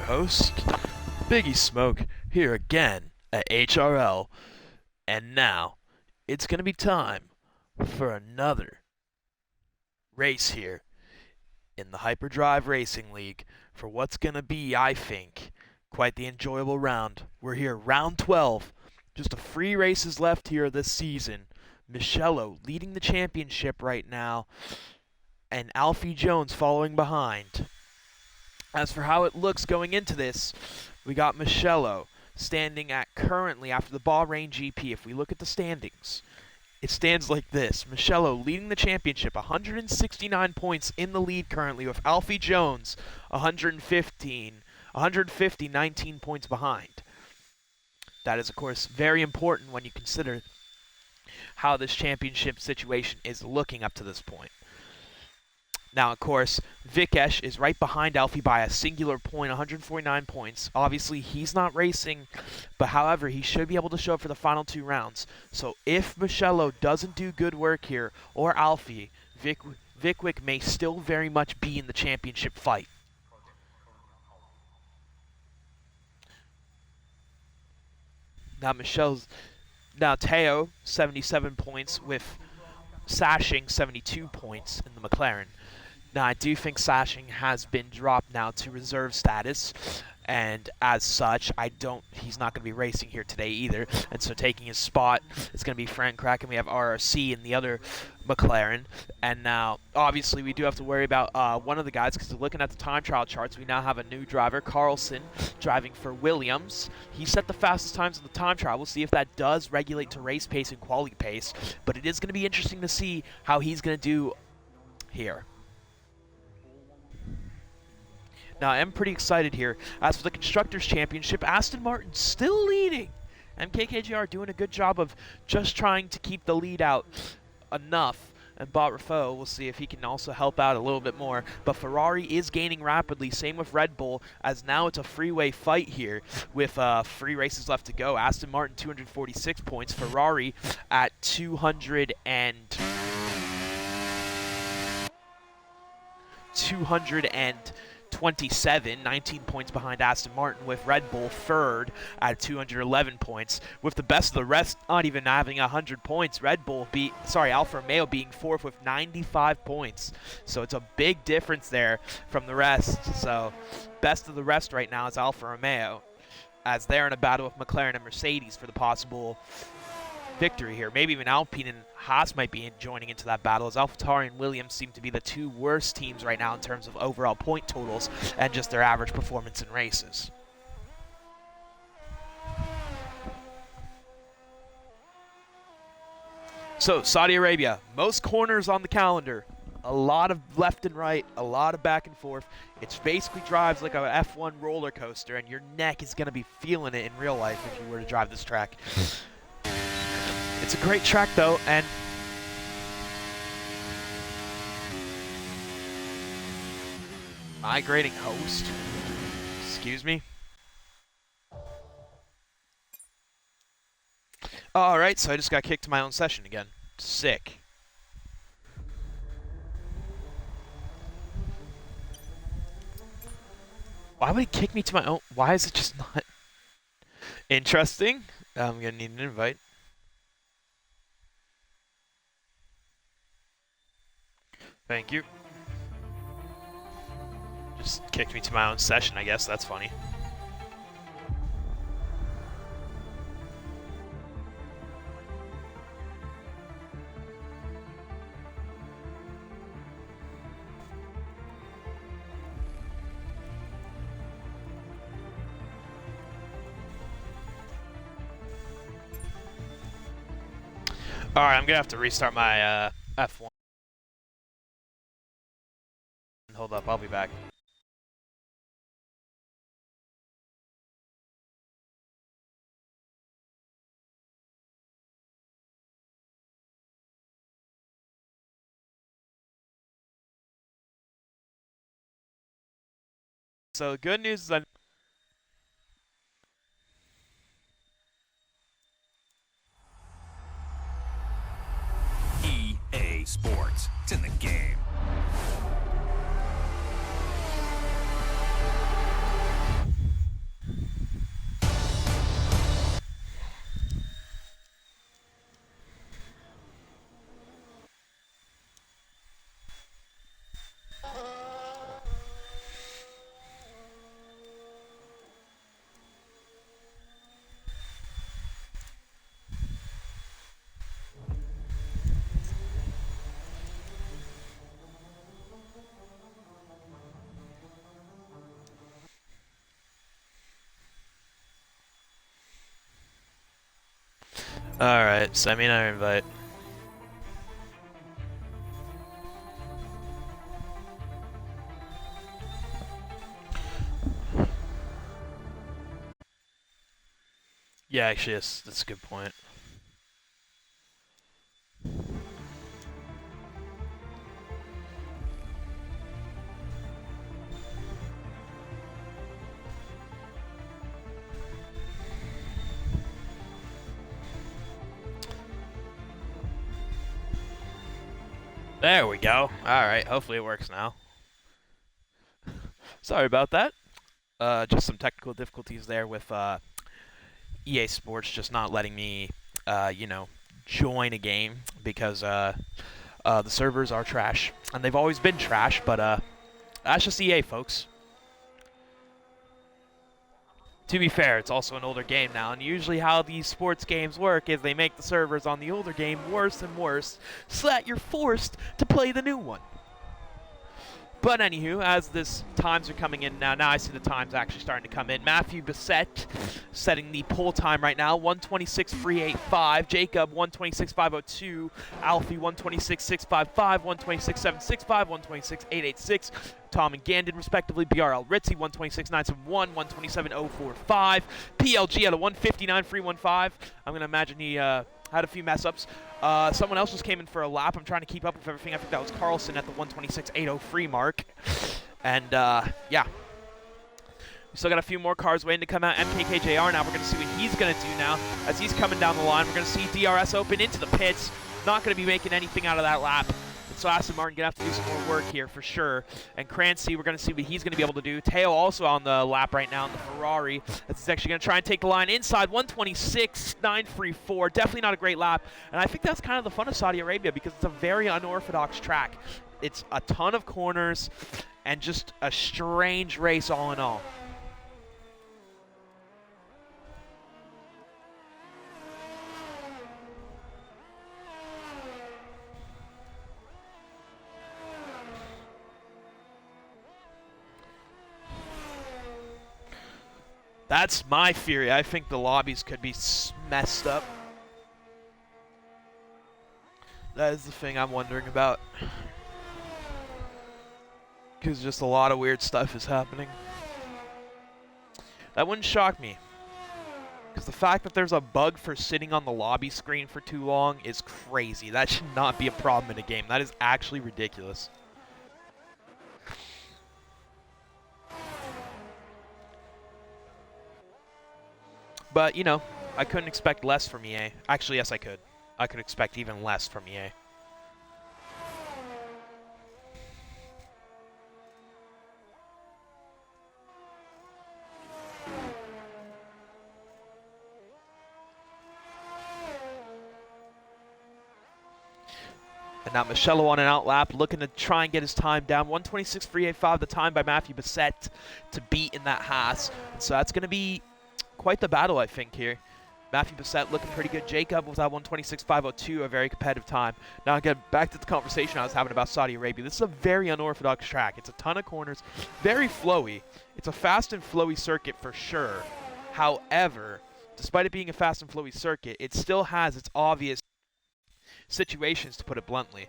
host, Biggie Smoke, here again at HRL. And now, it's going to be time for another race here in the Hyperdrive Racing League for what's going to be, I think, quite the enjoyable round. We're here, round 12. Just a free races left here this season. Michello leading the championship right now, and Alfie Jones following behind. As for how it looks going into this, we got Michello standing at currently after the Bahrain GP. If we look at the standings, it stands like this. Michello leading the championship, 169 points in the lead currently, with Alfie Jones 150, 19 points behind. That is, of course, very important when you consider how this championship situation is looking up to this point. Now, of course, Vikesh is right behind Alfie by a singular point, 149 points. Obviously, he's not racing, but however, he should be able to show up for the final two rounds. So if Michello doesn't do good work here, or Alfie, Vikwick may still very much be in the championship fight. Now Teo, 77 points, with Sashing, 72 points in the McLaren. Now, I do think Sashing has been dropped now to reserve status, and as such, he's not going to be racing here today either, and so taking his spot is going to be Frank Crack, and we have RRC in the other McLaren. And now, obviously, we do have to worry about one of the guys, because looking at the time trial charts, we now have a new driver, Carlson, driving for Williams. He set the fastest times in the time trial. We'll see if that does regulate to race pace and quality pace, but it is going to be interesting to see how he's going to do here. Now, I am pretty excited here. As for the Constructors' Championship, Aston Martin still leading. MKKGR doing a good job of just trying to keep the lead out enough. And Bob Raffo, we'll see if he can also help out a little bit more. But Ferrari is gaining rapidly, same with Red Bull, as now it's a freeway fight here with 3 races left to go. Aston Martin, 246 points. Ferrari at 227, 19 points behind Aston Martin, with Red Bull third at 211 points, with the best of the rest not even having 100 points. Alfa Romeo being fourth with 95 points. So it's a big difference there from the rest. So best of the rest right now is Alfa Romeo, as they're in a battle with McLaren and Mercedes for the possible victory here. Maybe even Alpine and Haas might be joining into that battle, as AlphaTauri and Williams seem to be the two worst teams right now in terms of overall point totals and just their average performance in races. So, Saudi Arabia, most corners on the calendar. A lot of left and right, a lot of back and forth. It basically drives like a F1 roller coaster, and your neck is going to be feeling it in real life if you were to drive this track. It's a great track, though, and migrating host. Excuse me. Alright, so I just got kicked to my own session again. Sick. Why would he kick me to my own? Why is it just not interesting? I'm gonna need an invite. Thank you. Just kicked me to my own session, I guess. That's funny. Alright, I'm gonna have to restart my F1. Hold up, I'll be back. So good news is EA Sports. It's in the game. Alright, send me another invite. Yeah, actually, that's a good point. There we go. Alright, hopefully it works now. Sorry about that. Just some technical difficulties there with EA Sports just not letting me, join a game because the servers are trash. And they've always been trash, but that's just EA, folks. To be fair, it's also an older game now, and usually how these sports games work is they make the servers on the older game worse and worse, so that you're forced to play the new one. But anywho, as this times are coming in now I see the times actually starting to come in. Matthew Bissett setting the poll time right now, 126.385. Jacob, 126.502. Alfie, 126.655. 126.765. 126.886. Tom and Gandon, respectively. BRL Ritzy, 126.971. 127.045. PLG at a 159.315. I'm going to imagine he had a few mess-ups. Someone else just came in for a lap. I'm trying to keep up with everything. I think that was Carlson at the 126.803 mark. And, yeah. We still got a few more cars waiting to come out. MKKJR now. We're going to see what he's going to do now. As he's coming down the line, we're going to see DRS open into the pits. Not going to be making anything out of that lap. So Aston Martin going to have to do some more work here for sure. And Crancy, we're going to see what he's going to be able to do. Teo also on the lap right now in the Ferrari. That's actually going to try and take the line inside. 126.934. Definitely not a great lap. And I think that's kind of the fun of Saudi Arabia because it's a very unorthodox track. It's a ton of corners and just a strange race all in all. That's my theory. I think the lobbies could be messed up. That is the thing I'm wondering about. Because just a lot of weird stuff is happening. That wouldn't shock me. Because the fact that there's a bug for sitting on the lobby screen for too long is crazy. That should not be a problem in a game. That is actually ridiculous. But, you know, I couldn't expect less from EA. Actually, yes, I could. I could expect even less from EA. And now Michello on an out lap, looking to try and get his time down. 126.385, the time by Matthew Bissett to beat in that Haas. So that's going to be quite the battle, I think, here. Matthew Bissett looking pretty good. Jacob with that 126.502, a very competitive time. Now, again, back to the conversation I was having about Saudi Arabia. This is a very unorthodox track. It's a ton of corners, very flowy. It's a fast and flowy circuit for sure. However, despite it being a fast and flowy circuit, it still has its obvious situations, to put it bluntly.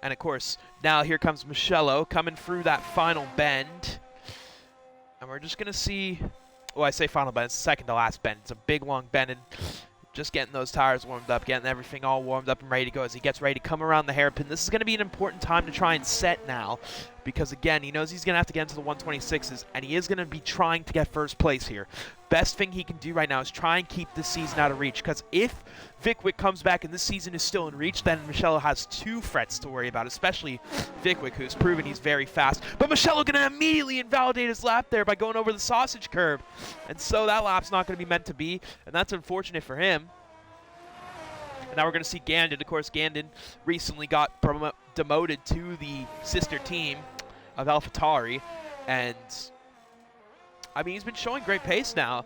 And, of course, now here comes Michello coming through that final bend. And we're just going to see... Well, I say final bend, it's second to last bend. It's a big, long bend, and just getting those tires warmed up, getting everything all warmed up and ready to go as he gets ready to come around the hairpin. This is going to be an important time to try and set now because, again, he knows he's going to have to get into the 126s, and he is going to be trying to get first place here. Best thing he can do right now is try and keep this season out of reach, because if Vickwick comes back and this season is still in reach, then Michello has two threats to worry about, especially Vickwick, who's proven he's very fast. But Michello going to immediately invalidate his lap there by going over the sausage curb, and so that lap's not going to be meant to be, and that's unfortunate for him. And now we're going to see Gandon. Of course, Gandon recently got demoted to the sister team of AlphaTauri, and I mean, he's been showing great pace now,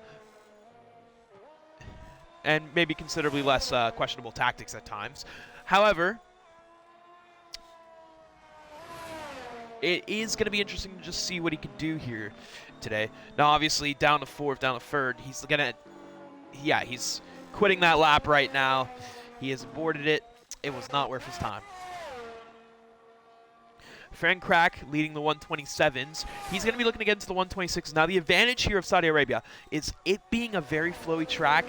and maybe considerably less questionable tactics at times. However, it is going to be interesting to just see what he can do here today. Now, obviously, down to fourth, down to third, he's going to, yeah, he's quitting that lap right now. He has aborted it. It was not worth his time. Frank Crack leading the 127s. He's going to be looking to get into the 126s. Now, the advantage here of Saudi Arabia is it being a very flowy track.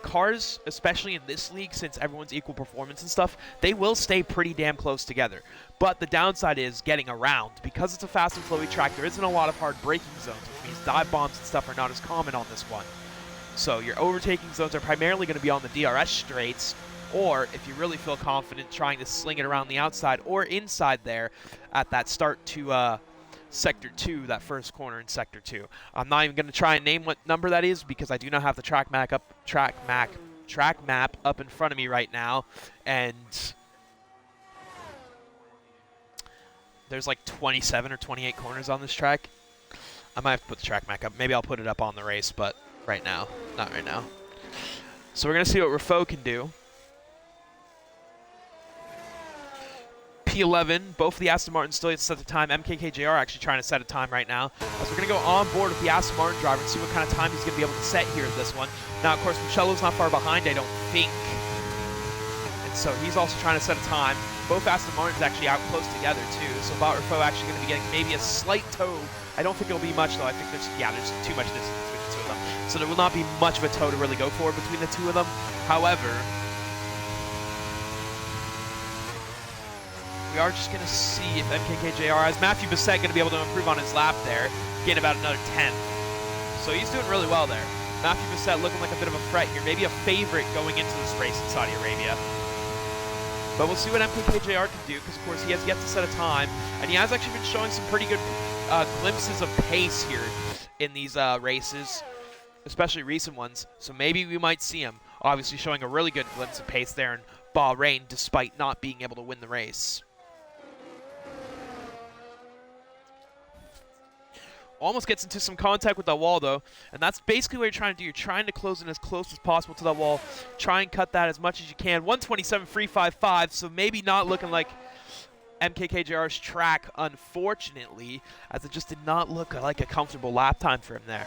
Cars, especially in this league, since everyone's equal performance and stuff, they will stay pretty damn close together. But the downside is getting around. Because it's a fast and flowy track, there isn't a lot of hard braking zones, which means dive bombs and stuff are not as common on this one. So your overtaking zones are primarily going to be on the DRS straights, or if you really feel confident trying to sling it around the outside or inside there at that start to Sector 2, that first corner in Sector 2. I'm not even going to try and name what number that is because I do not have the track map up in front of me right now, and there's like 27 or 28 corners on this track. I might have to put the track map up. Maybe I'll put it up on the race, but right now, not right now. So we're going to see what Rafo can do. P11, both of the Aston Martins still have to set the time. MKKJR actually trying to set a time right now. So we're going to go on board with the Aston Martin driver and see what kind of time he's going to be able to set here in this one. Now, of course, Michello's not far behind, I don't think. And so he's also trying to set a time. Both Aston Martins actually out close together, too. So Rafo actually going to be getting maybe a slight tow. I don't think it'll be much, though. I think there's too much distance between the two of them. So there will not be much of a tow to really go for between the two of them. However, we are just going to see if MKKJR, is Matthew Bissett going to be able to improve on his lap there, gain about another 10. So he's doing really well there. Matthew Bissett looking like a bit of a threat here, maybe a favorite going into this race in Saudi Arabia. But we'll see what MKKJR can do, because of course he has yet to set a time, and he has actually been showing some pretty good glimpses of pace here in these races, especially recent ones. So maybe we might see him, obviously showing a really good glimpse of pace there in Bahrain, despite not being able to win the race. Almost gets into some contact with that wall, though, and that's basically what you're trying to do. You're trying to close in as close as possible to that wall. Try and cut that as much as you can. 127.355, so maybe not looking like MKKJR's track, unfortunately, as it just did not look like a comfortable lap time for him there.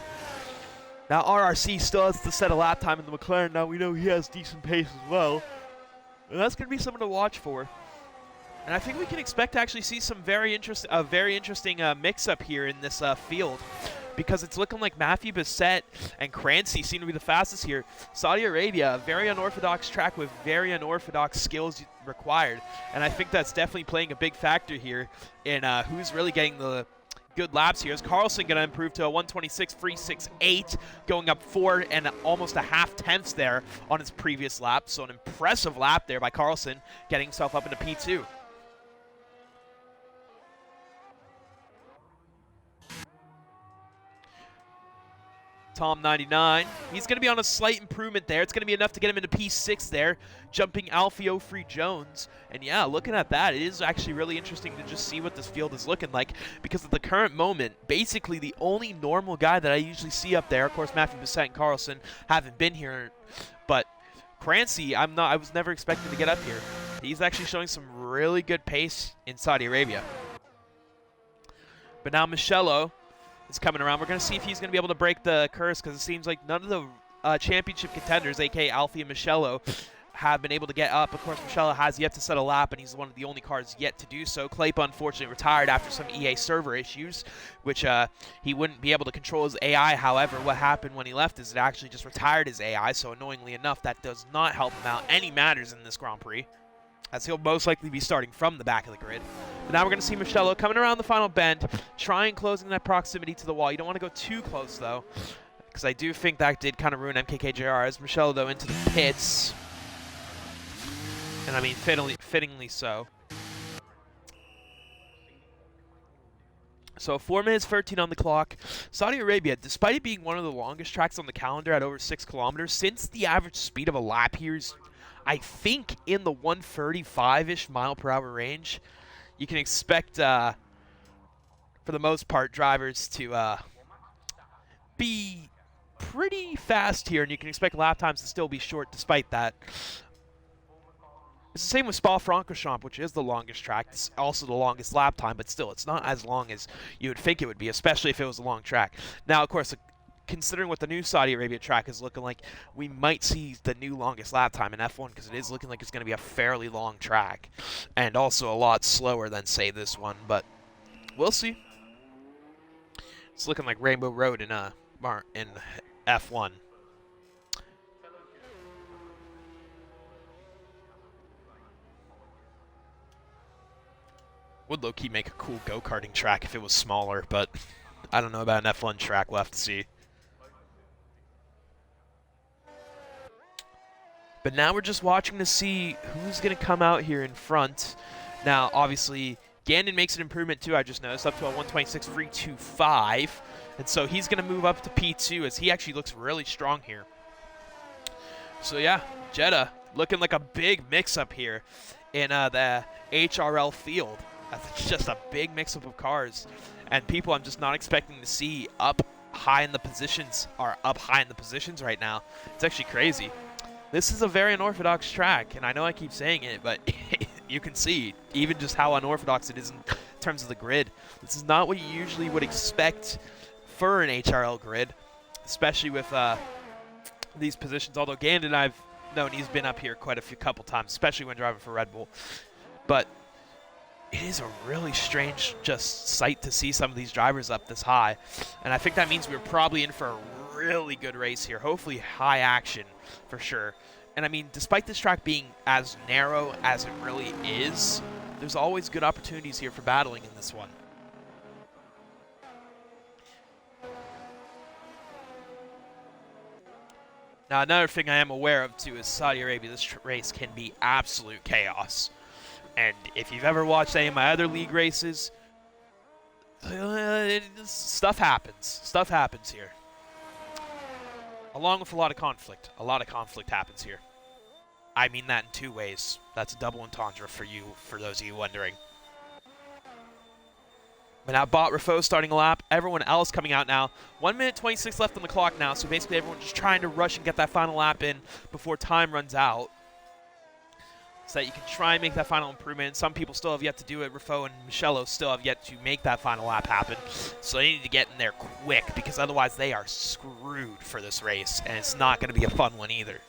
Now, RRC still has to set a lap time in the McLaren. Now, we know he has decent pace as well, and that's going to be something to watch for. And I think we can expect to actually see some very interesting mix-up here in this field, because it's looking like Matthew Bissett and Crancy seem to be the fastest here. Saudi Arabia, a very unorthodox track with very unorthodox skills required, and I think that's definitely playing a big factor here in who's really getting the good laps here. Is Carlson going to improve to a 126.368, going up 4 and almost a half tenths there on his previous lap. So an impressive lap there by Carlson, getting himself up into P2. Tom 99, he's going to be on a slight improvement there. It's going to be enough to get him into P6 there, jumping Alfio Free Jones. And yeah, looking at that, it is actually really interesting to just see what this field is looking like, because at the current moment, basically the only normal guy that I usually see up there, of course Matthew Bissett and Carlson haven't been here, but Crancy, I was never expecting to get up here. He's actually showing some really good pace in Saudi Arabia. But now Michello is coming around. We're going to see if he's going to be able to break the curse, because it seems like none of the championship contenders, a.k.a. Alfie and Michello, have been able to get up. Of course, Michello has yet to set a lap, and he's one of the only cars yet to do so. Claypa, unfortunately, retired after some EA server issues, which he wouldn't be able to control his AI. However, what happened when he left is it actually just retired his AI, so annoyingly enough, that does not help him out any matters in this Grand Prix, as he'll most likely be starting from the back of the grid. But now we're going to see Michello coming around the final bend, trying closing that proximity to the wall. You don't want to go too close, though, because I do think that did kind of ruin MKKJR. As Michello, though, into the pits. And I mean, fittingly so. So 4 minutes 13 on the clock. Saudi Arabia, despite it being one of the longest tracks on the calendar at over 6 kilometers, since the average speed of a lap here is, I think, in the 135-ish mile per hour range, you can expect, for the most part, drivers to be pretty fast here, and you can expect lap times to still be short despite that. It's the same with Spa-Francorchamps, which is the longest track. It's also the longest lap time, but still, it's not as long as you would think it would be, especially if it was a long track. Now, of course, considering what the new Saudi Arabia track is looking like, we might see the new longest lap time in F1 because it is looking like it's going to be a fairly long track and also a lot slower than, say, this one. But we'll see. It's looking like Rainbow Road in F1. Would low-key make a cool go-karting track if it was smaller, but I don't know about an F1 track. We'll have to see. But now we're just watching to see who's going to come out here in front. Now, obviously, Gandon makes an improvement too, I just noticed, up to a 126.325. And so he's going to move up to P2 as he actually looks really strong here. So yeah, Jeddah looking like a big mix-up here in the HRL field. That's just a big mix-up of cars. And people I'm just not expecting to see up high in the positions right now. It's actually crazy. This is a very unorthodox track, and I know I keep saying it, but you can see even just how unorthodox it is in terms of the grid. This is not what you usually would expect for an HRL grid, especially with these positions. Although Gandon, I've known he's been up here quite a couple times, especially when driving for Red Bull. But it is a really strange just sight to see some of these drivers up this high, and I think that means we're probably in for a really good race here. Hopefully high action for sure. And I mean, despite this track being as narrow as it really is, there's always good opportunities here for battling in this one. Now, another thing I am aware of too is Saudi Arabia. This race can be absolute chaos. And if you've ever watched any of my other league races, stuff happens. Stuff happens here. Along with a lot of conflict. A lot of conflict happens here. I mean that in two ways. That's a double entendre for you, for those of you wondering. But now Bot Rafo starting a lap. Everyone else coming out now. 1 minute 26 left on the clock now, so basically everyone's just trying to rush and get that final lap in before time runs out, so that you can try and make that final improvement. Some people still have yet to do it. Rafo and Michello still have yet to make that final lap happen. So they need to get in there quick, because otherwise they are screwed for this race, and it's not going to be a fun one either.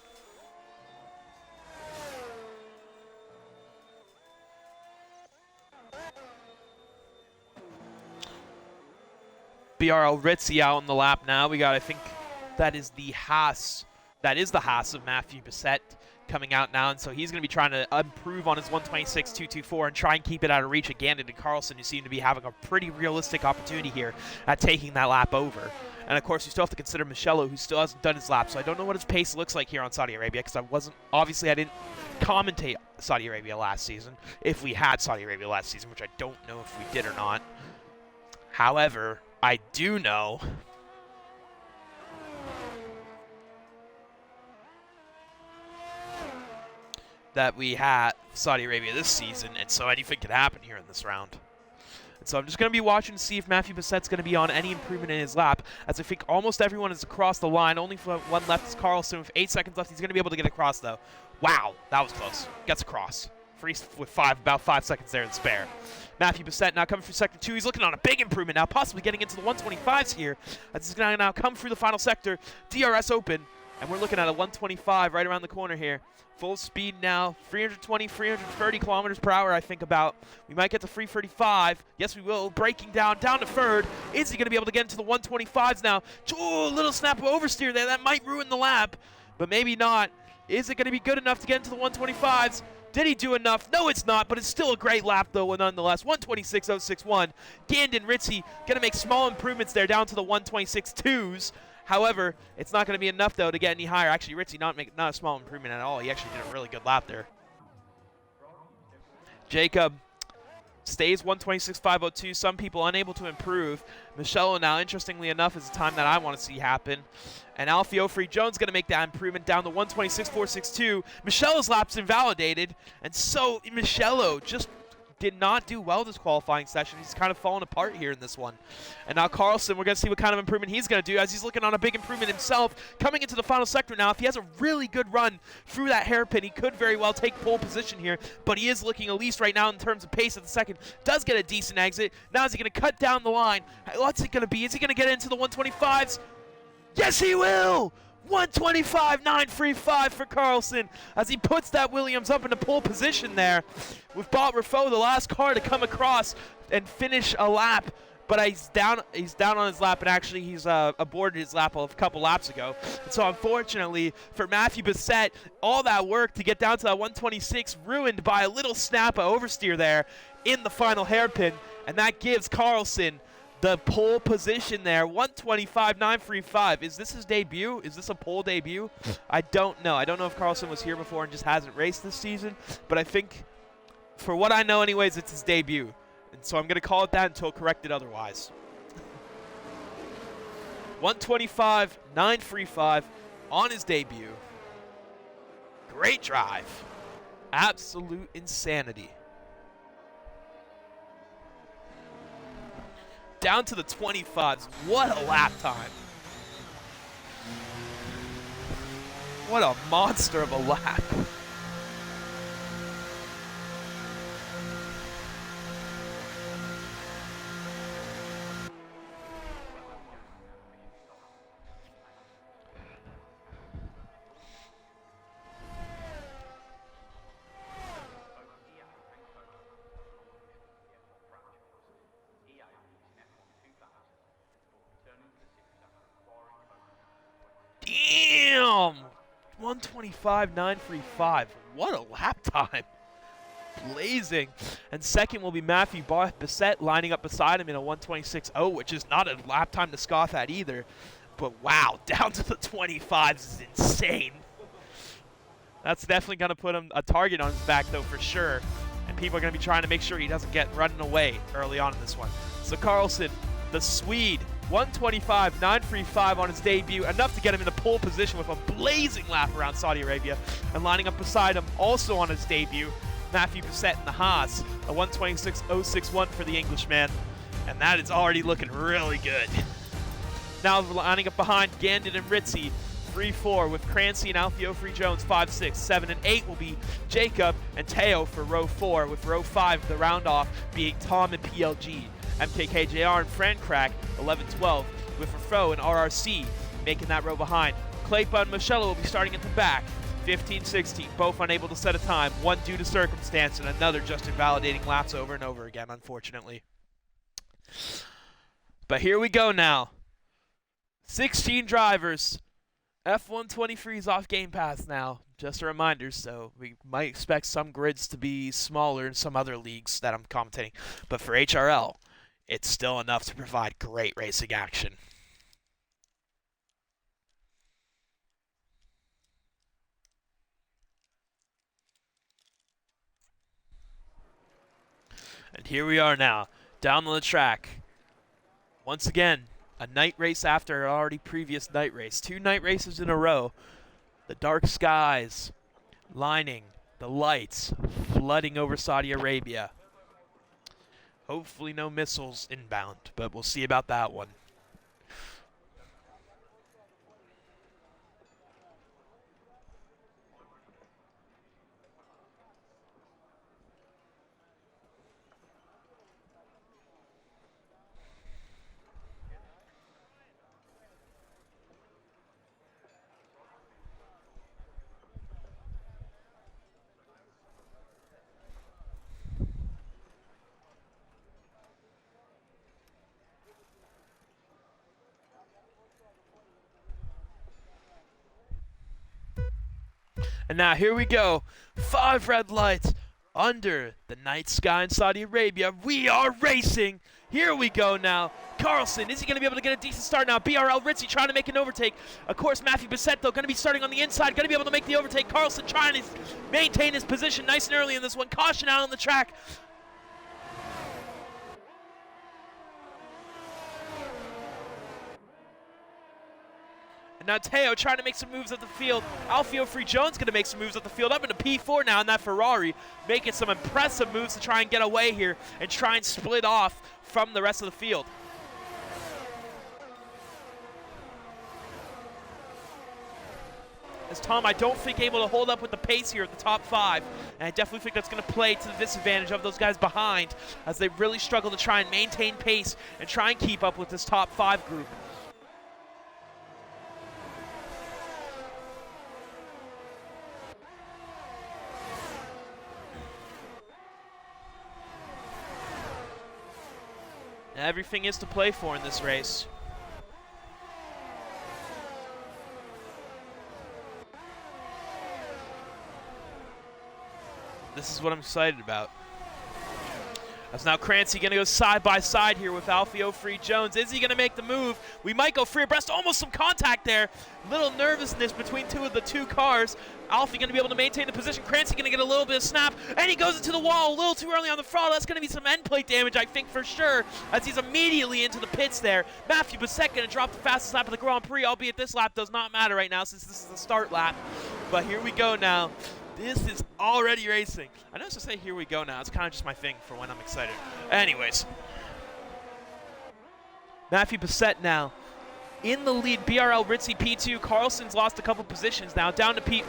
BRL Ritzy out on the lap now. We got, I think, that is the Haas of Matthew Bissett coming out now, and so he's going to be trying to improve on his 126.224 and try and keep it out of reach of Gandon and Carlson, who seem to be having a pretty realistic opportunity here at taking that lap over. And of course, you still have to consider Michello, who still hasn't done his lap, so I don't know what his pace looks like here on Saudi Arabia, because I didn't commentate Saudi Arabia last season, if we had Saudi Arabia last season, which I don't know if we did or not. However, I do know that we had Saudi Arabia this season, and so anything could happen here in this round. And so I'm just going to be watching to see if Matthew Bissett's going to be on any improvement in his lap, as I think almost everyone is across the line. Only one left is Carlson. With 8 seconds left, he's going to be able to get across, though. Wow, that was close. Gets across. Free with about 5 seconds there in spare. Matthew Bissett now coming through sector 2. He's looking on a big improvement now, possibly getting into the 125s here. As he's going to now come through the final sector. DRS open, and we're looking at a 125 right around the corner here. Full speed now, 320, 330 kilometers per hour, I think about. We might get to 335. Yes, we will. Braking down to third. Is he going to be able to get into the 125s now? Oh, a little snap of oversteer there. That might ruin the lap, but maybe not. Is it going to be good enough to get into the 125s? Did he do enough? No, it's not, but it's still a great lap, though, nonetheless. 126.061. Gandon Ritzy going to make small improvements there down to the 126.2s. However, it's not going to be enough, though, to get any higher. Actually, Ritzy not a small improvement at all. He actually did a really good lap there. Jacob stays 126.502. Some people unable to improve. Michello now, interestingly enough, is the time that I want to see happen. And Alfio Free Jones going to make that improvement down to 126.462. Michello's lap's invalidated. And so Michello just did not do well this qualifying session. He's kind of fallen apart here in this one. And now Carlson, we're going to see what kind of improvement he's going to do, as he's looking on a big improvement himself. Coming into the final sector now, if he has a really good run through that hairpin, he could very well take pole position here, but he is looking, at least right now in terms of pace at the second, does get a decent exit. Now is he going to cut down the line? What's it going to be? Is he going to get into the 125s? Yes, he will! 125.935 for Carlson as he puts that Williams up into pole position there with Bob Raffo, the last car to come across and finish a lap. But he's down on his lap, and actually he's aborted his lap a couple laps ago. And so unfortunately for Matthew Bissett, all that work to get down to that 126 ruined by a little snap of oversteer there in the final hairpin, and that gives Carlson the pole position there, 125.935. Is this his debut? Is this a pole debut? I don't know. I don't know if Carlson was here before and just hasn't raced this season, but I think, for what I know anyways, it's his debut. And so I'm going to call it that until corrected otherwise. 125.935 on his debut. Great drive. Absolute insanity. Down to the 25s. What a lap time. What a monster of a lap. Damn! 125.935. What a lap time. Blazing. And second will be Matthew Bissett lining up beside him in a 126.0, which is not a lap time to scoff at either. But wow, down to the 25s is insane. That's definitely going to put him a target on his back, though, for sure. And people are going to be trying to make sure he doesn't get running away early on in this one. So Carlson, the Swede, 125.935 on his debut, enough to get him in the pole position with a blazing lap around Saudi Arabia. And lining up beside him, also on his debut, Matthew Bissett in the Haas, a 126.061 for the Englishman. And that is already looking really good. Now lining up behind Gandon and Ritzy, 3-4 with Crancy and Alfie Ofri-Jones, 5, 6, 7, and 8 will be Jacob and Teo for row 4, with row 5, the round off, being Tom and PLG. MKKJR and Fran Crack, 11, 12, with Raffo and RRC making that row behind. Claypa and Michelle will be starting at the back, 15, 16, both unable to set a time, one due to circumstance and another just invalidating laps over and over again, unfortunately. But here we go now. 16 drivers. F123 is off Game Pass now. Just a reminder, so we might expect some grids to be smaller in some other leagues that I'm commentating. But for HRL, it's still enough to provide great racing action. And here we are now, down on the track. Once again, a night race after an already previous night race. 2 night races in a row. The dark skies lining, the lights flooding over Saudi Arabia. Hopefully no missiles inbound, but we'll see about that one. And now here we go. 5 red lights under the night sky in Saudi Arabia. We are racing. Here we go now. Carlson, is he going to be able to get a decent start now? BRL Ritzy trying to make an overtake. Of course, Matthew Bissett, though, going to be starting on the inside. Going to be able to make the overtake. Carlson trying to maintain his position nice and early in this one. Caution out on the track. Now Teo trying to make some moves at the field. Alfie Ofri-Jones going to make some moves at the field. Up into P4 now in that Ferrari, making some impressive moves to try and get away here and try and split off from the rest of the field. As Tom, I don't think, able to hold up with the pace here at the top 5. And I definitely think that's going to play to the disadvantage of those guys behind as they really struggle to try and maintain pace and try and keep up with this top 5 group. Everything is to play for in this race. This is what I'm excited about. As now Crancy gonna go side by side here with Alfio Free Jones. Is he gonna make the move? We might go free abreast. Almost some contact there. Little nervousness between the two cars. Alfie gonna be able to maintain the position. Crancy gonna get a little bit of snap, and he goes into the wall a little too early on the throttle. That's gonna be some end plate damage, I think, for sure, as he's immediately into the pits there. Matthew Bassett gonna drop the fastest lap of the Grand Prix, albeit this lap does not matter right now since this is the start lap. But here we go now. This is already racing. I know to say here we go now. It's kind of just my thing for when I'm excited. Anyways. Matthew Bassett now in the lead. BRL Ritzy P2. Carlson's lost a couple positions now. Down to P.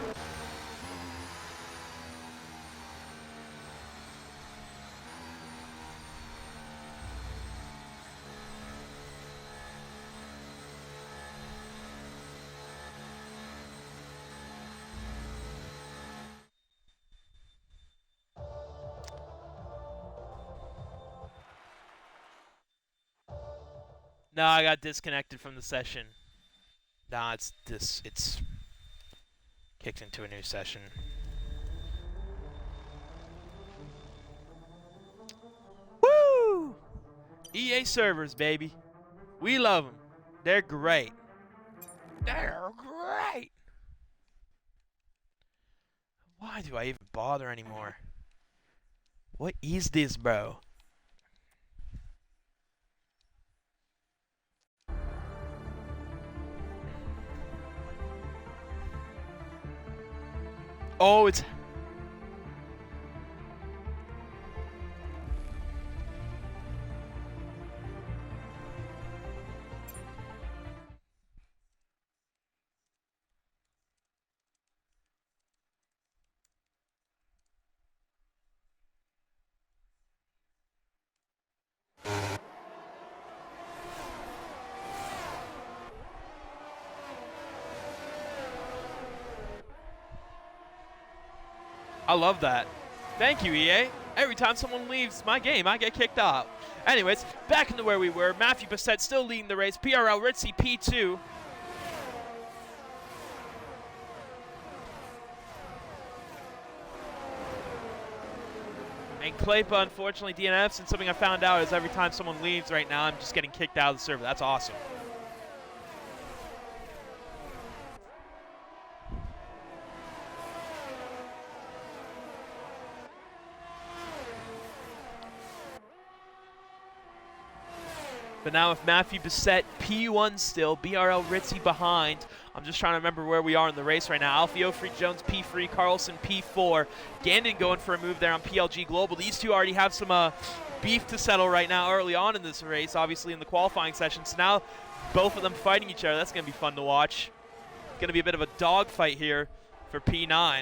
No, I got disconnected from the session. Nah, it's kicked into a new session. Woo! EA servers, baby. We love them. They're great. They're great. Why do I even bother anymore? What is this, bro? Oh, it's... I love that. Thank you, EA. Every time someone leaves my game, I get kicked out. Anyways, back into where we were. Matthew Bassett still leading the race. BRL Ritzy P2. And Claypa, unfortunately, DNFs, and something I found out is every time someone leaves right now, I'm just getting kicked out of the server. That's awesome. But now with Matthew Bassett, P1 still, BRL Ritzy behind. I'm just trying to remember where we are in the race right now. Alfio Free Jones, P3, Carlson, P4. Gandon going for a move there on PLG Global. These two already have some beef to settle right now early on in this race, obviously in the qualifying session. So now both of them fighting each other. That's going to be fun to watch. It's going to be a bit of a dogfight here for P9.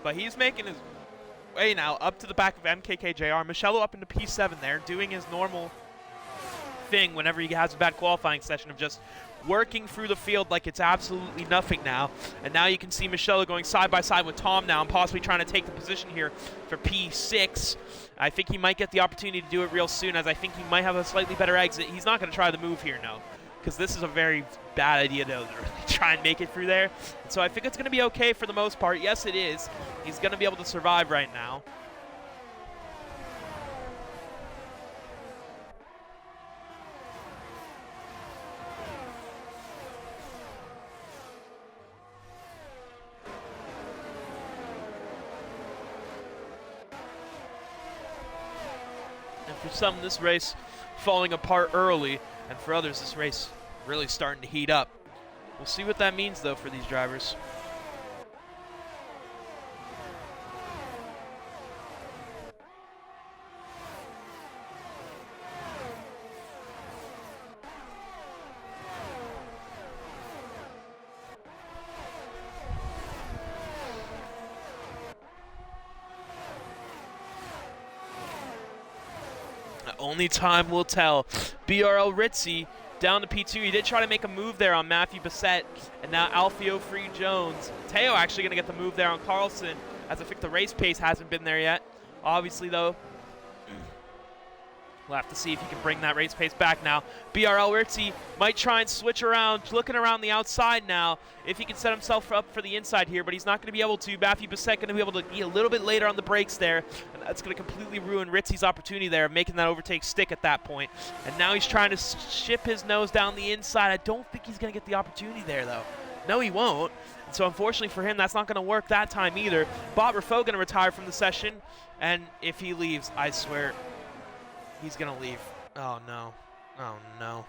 But he's making his way now up to the back of MKKJR. Michello up into P7 there, doing his normal thing whenever he has a bad qualifying session of just working through the field like it's absolutely nothing now. And now you can see Michello going side by side with Tom now and possibly trying to take the position here for P6. I think he might get the opportunity to do it real soon, as I think he might have a slightly better exit. He's not going to try the move here, no, because this is a very bad idea to really try and make it through there. And so I think it's going to be okay for the most part. Yes, it is. He's going to be able to survive right now. And for some, this race falling apart early, and for others, this race really starting to heat up. We'll see what that means, though, for these drivers. Only time will tell. BRL Ritzy down to P2. He did try to make a move there on Matthew Bassett, and now Alfio Free Jones. Teo actually going to get the move there on Carlson. as I think the race pace hasn't been there yet. Obviously, though, we'll have to see if he can bring that race pace back now. BRL Ritzy might try and switch around, looking around the outside now, if he can set himself up for the inside here, but he's not going to be able to. Matthew Bassett going to be able to be a little bit later on the brakes there, and that's going to completely ruin Ritzy's opportunity there of making that overtake stick at that point. And now he's trying to ship his nose down the inside. I don't think he's going to get the opportunity there, though. No, he won't. And so unfortunately for him, that's not going to work that time either. Bot Rafo going to retire from the session, and if he leaves, I swear, he's going to leave. Oh, no. Oh, no.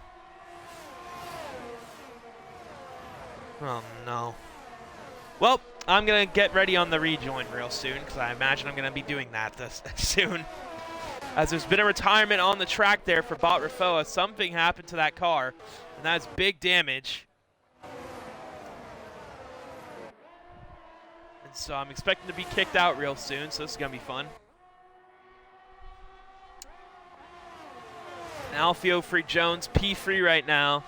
Oh, no. Well, I'm going to get ready on the rejoin real soon, because I imagine I'm going to be doing that this soon. As there's been a retirement on the track there for Bot Rafoa. Something happened to that car, and that's big damage. And so I'm expecting to be kicked out real soon, so this is going to be fun. Alfio Free Jones, P free right now.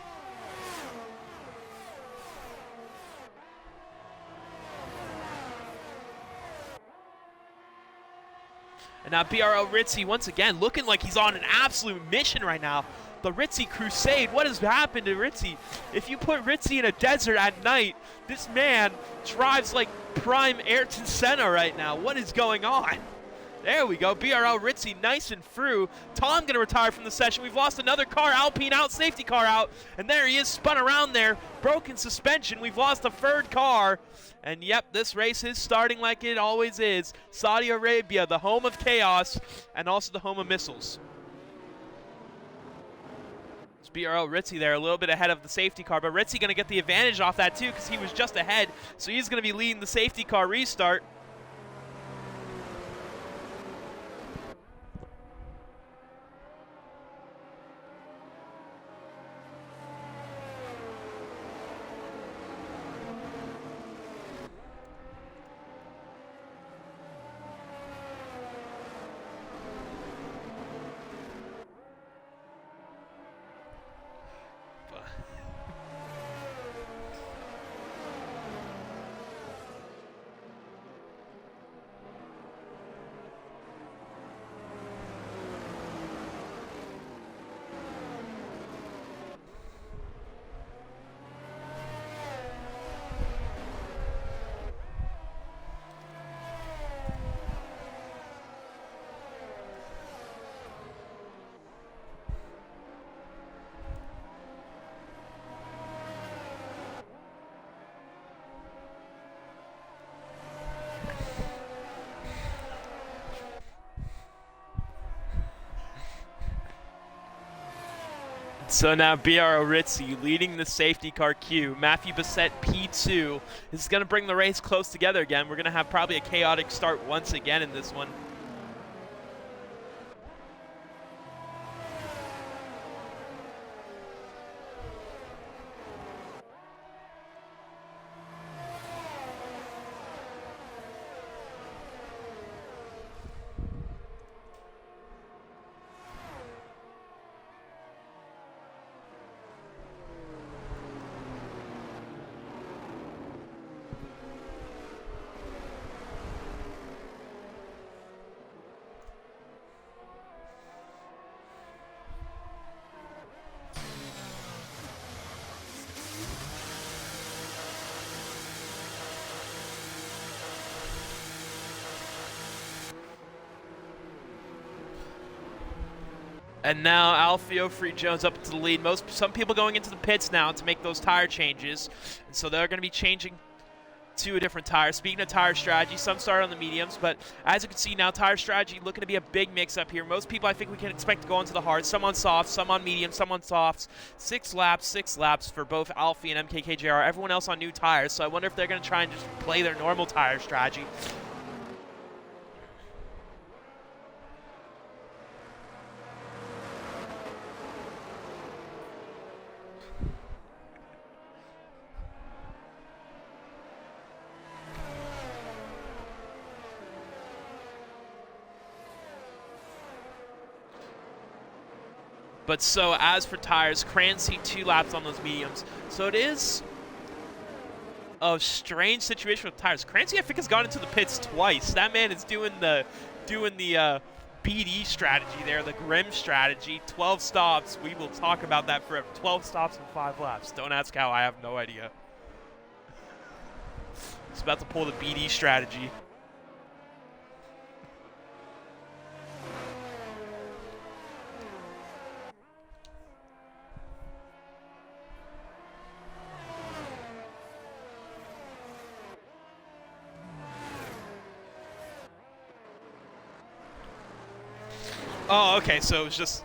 And now BRL Ritzy once again looking like he's on an absolute mission right now. The Ritzy Crusade. What has happened to Ritzy? If you put Ritzy in a desert at night, this man drives like prime Ayrton Senna right now. What is going on? There we go. BRL Ritzy nice and through. Tom going to retire from the session. We've lost another car. Alpine out, safety car out. And there he is, spun around there. Broken suspension. We've lost a third car. And yep, this race is starting like it always is. Saudi Arabia, the home of chaos, and also the home of missiles. It's BRL Ritzy there, a little bit ahead of the safety car, but Ritzy going to get the advantage off that too because he was just ahead. So he's going to be leading the safety car restart. So now BRL Ritzy leading the safety car queue. Matthew Bassett P2. This is going to bring the race close together again. We're going to have probably a chaotic start once again in this one. And now Alfio Free Jones up into the lead. Some people going into the pits now to make those tire changes. And so they're going to be changing to a different tire. Speaking of tire strategy, some start on the mediums, but as you can see now, tire strategy looking to be a big mix-up here. Most people I think we can expect to go into the hards. Some on softs, some on medium, some on softs. 6 laps for both Alfie and MKKJR. Everyone else on new tires, so I wonder if they're going to try and just play their normal tire strategy. But so as for tires, Crancy 2 laps on those mediums. So it is of strange situation with tires. Crancy, I think, has gone into the pits twice. That man is doing the BD strategy there, the Grim strategy. 12 stops. We will talk about that forever. 12 stops in 5 laps. Don't ask how. I have no idea. He's about to pull the BD strategy. Oh, okay, so it was just...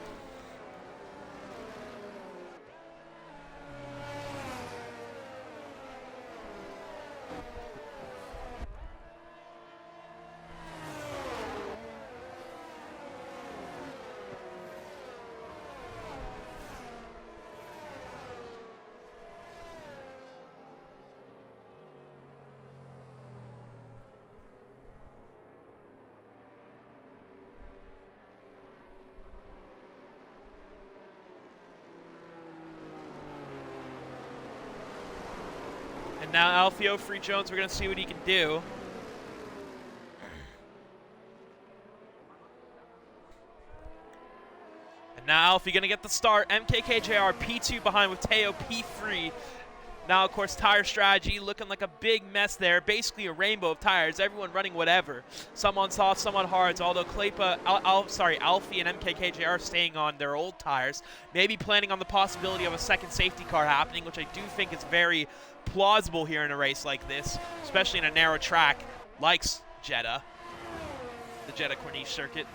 And now Alfio Free Jones, we're going to see what he can do. And now Alfie going to get the start. MKKJR P2 behind with Teo P3. Now, of course, tire strategy looking like a big mess there. Basically a rainbow of tires. Everyone running whatever. Some on soft, some on hards. Although Alfie and MKKJ are staying on their old tires. Maybe planning on the possibility of a second safety car happening, which I do think is very plausible here in a race like this, especially in a narrow track like Jeddah, the Jeddah Corniche circuit.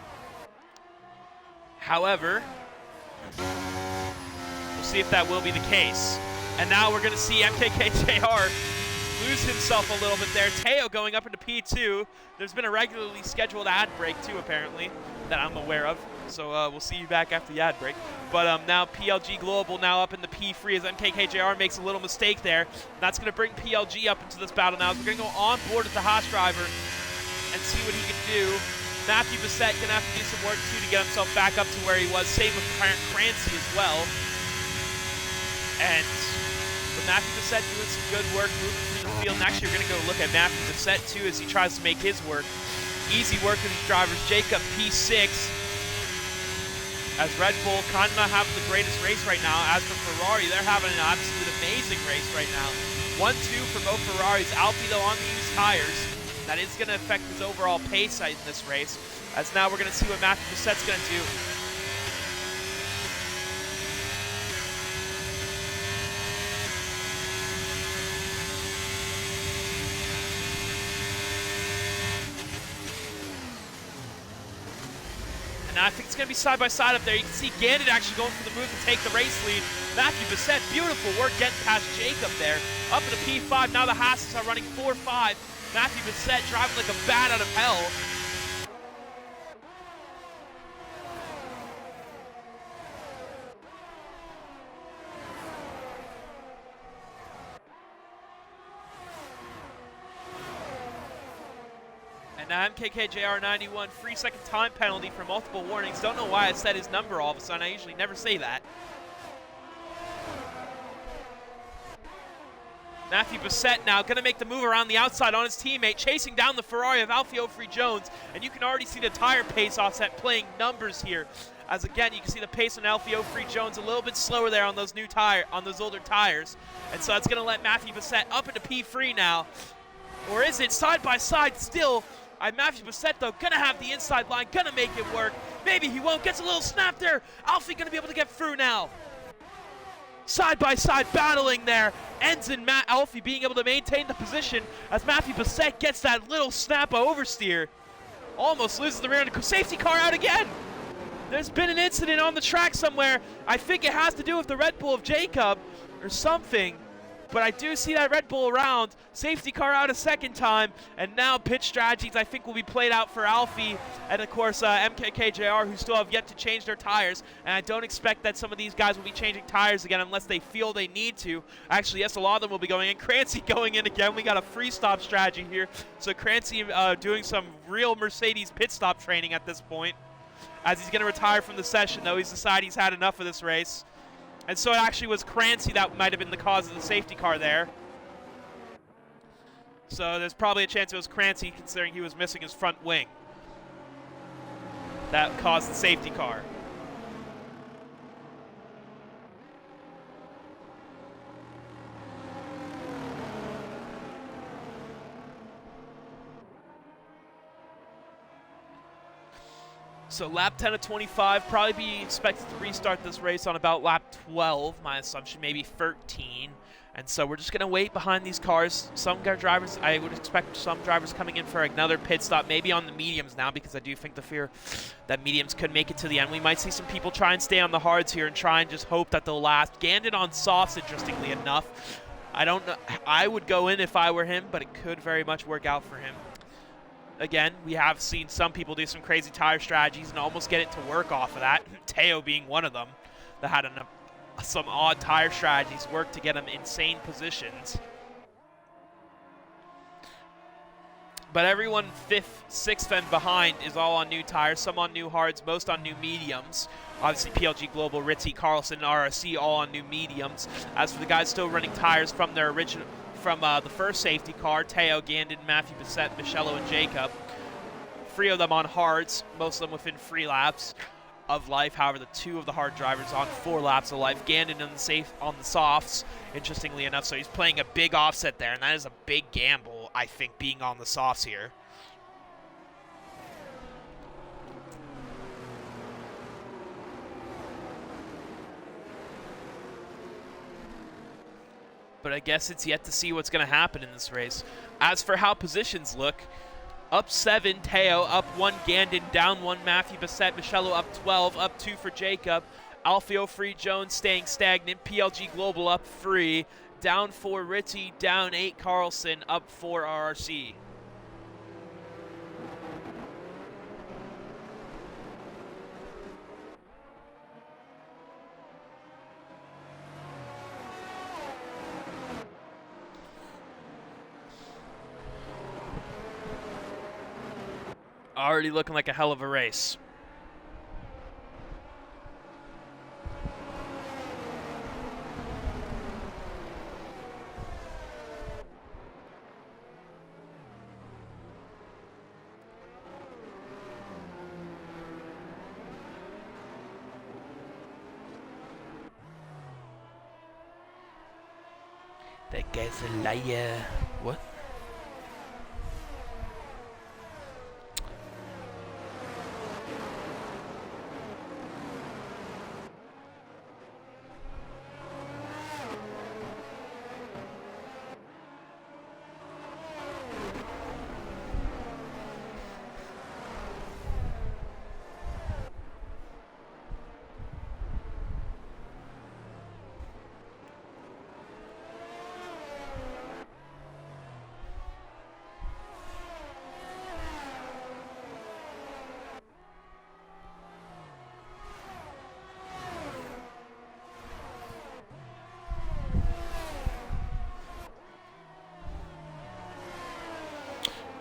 However, we'll see if that will be the case. And now we're going to see MKKJR lose himself a little bit there. Teo going up into P2. There's been a regularly scheduled ad break too, apparently, that I'm aware of. So we'll see you back after the ad break. But now PLG Global now up in the P3 as MKKJR makes a little mistake there. And that's going to bring PLG up into this battle now. We're going to go on board with the Haas driver and see what he can do. Matthew Bissett going to have to do some work too to get himself back up to where he was. Same with Crancy as well. And with Matthew Bissett doing some good work moving through the field. And actually, we're going to go look at Matthew Bissett too as he tries to make his work. Easy work with his drivers. Jacob P6. As Red Bull kind of not having the greatest race right now. As for Ferrari, they're having an absolute amazing race right now. 1-2 for both Ferraris. Alfie, though, on the used tires. That is going to affect his overall pace in this race. As now we're going to see what Matthew Bissett's going to do. And I think it's going to be side by side up there. You can see Gandit actually going for the move to take the race lead. Matthew Bissett, beautiful work getting past Jacob there. Up in the P5, now the Haas's are running 4-5. Matthew Bissett driving like a bat out of hell. And now MKKJR 91, 3-second time penalty for multiple warnings. Don't know why I said his number all of a sudden. I usually never say that. Matthew Bissett now going to make the move around the outside on his teammate, chasing down the Ferrari of Alfio Free Jones. And you can already see the tire pace offset playing numbers here. As again, you can see the pace on Alfio Free Jones a little bit slower there on those older tires. And so that's going to let Matthew Bissett up into P3 now. Or is it side by side still? Matthew Bissett, though, going to have the inside line, going to make it work. Maybe he won't. Gets a little snap there. Alfie going to be able to get through now. Side by side battling there. Ends in Alfie being able to maintain the position as Matthew Bissett gets that little snap oversteer. Almost loses the rear end. Safety car out again. There's been an incident on the track somewhere. I think it has to do with the Red Bull of Jacob or something. But I do see that Red Bull around. Safety car out a second time. And now pitch strategies I think will be played out for Alfie. And of course MKKJR, who still have yet to change their tires. And I don't expect that some of these guys will be changing tires again unless they feel they need to. Actually, yes, a lot of them will be going in. Crancy going in again. We got a free stop strategy here. So Crancy doing some real Mercedes pit stop training at this point. As he's going to retire from the session, though. He's decided he's had enough of this race. And so it actually was Crancy that might have been the cause of the safety car there. So there's probably a chance it was Crancy, considering he was missing his front wing. That caused the safety car. So lap 10 of 25, probably be expected to restart this race on about lap 12, my assumption, maybe 13. And so we're just going to wait behind these cars. Some drivers, I would expect some drivers coming in for another pit stop, maybe on the mediums now, because I do think the fear that mediums could make it to the end. We might see some people try and stay on the hards here and try and just hope that they'll last. Gandon on softs, interestingly enough. I don't know. I would go in if I were him, but it could very much work out for him. Again, we have seen some people do some crazy tire strategies and almost get it to work off of that. Teo being one of them that had some odd tire strategies work to get him insane positions. But everyone 5th, 6th, and behind is all on new tires, some on new hards, most on new mediums. Obviously, PLG Global, Ritzy, Carlson, and RRC all on new mediums. As for the guys still running tires from their original, from the first safety car, Teo, Gandon, Matthew Bissett, Michello, and Jacob. 3 of them on hards, most of them within 3 laps of life. However, the 2 of the hard drivers on 4 laps of life. Gandon on the softs, interestingly enough. So he's playing a big offset there, and that is a big gamble, I think, being on the softs here. But I guess it's yet to see what's going to happen in this race. As for how positions look, up 7, Teo, up 1, Gandon, down 1, Matthew Bissett, Michello up 12, up 2 for Jacob, Alfio Free Jones staying stagnant, PLG Global up 3, down 4, Ritzy, down 8, Carlson, up 4, RRC. Already looking like a hell of a race. That guy's a liar. What?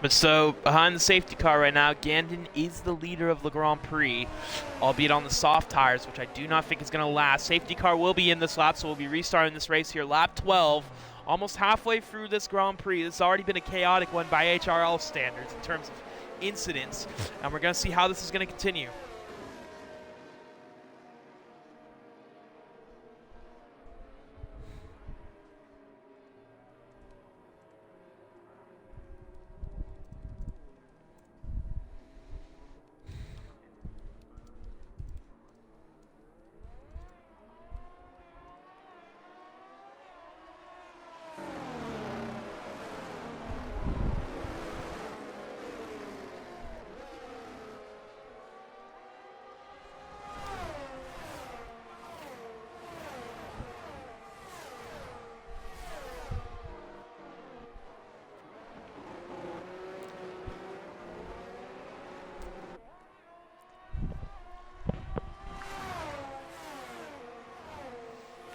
But so, behind the safety car right now, Gandon is the leader of the Grand Prix, albeit on the soft tires, which I do not think is going to last. Safety car will be in this lap, so we'll be restarting this race here. Lap 12, almost halfway through this Grand Prix. This has already been a chaotic one by HRL standards in terms of incidents, and we're going to see how this is going to continue.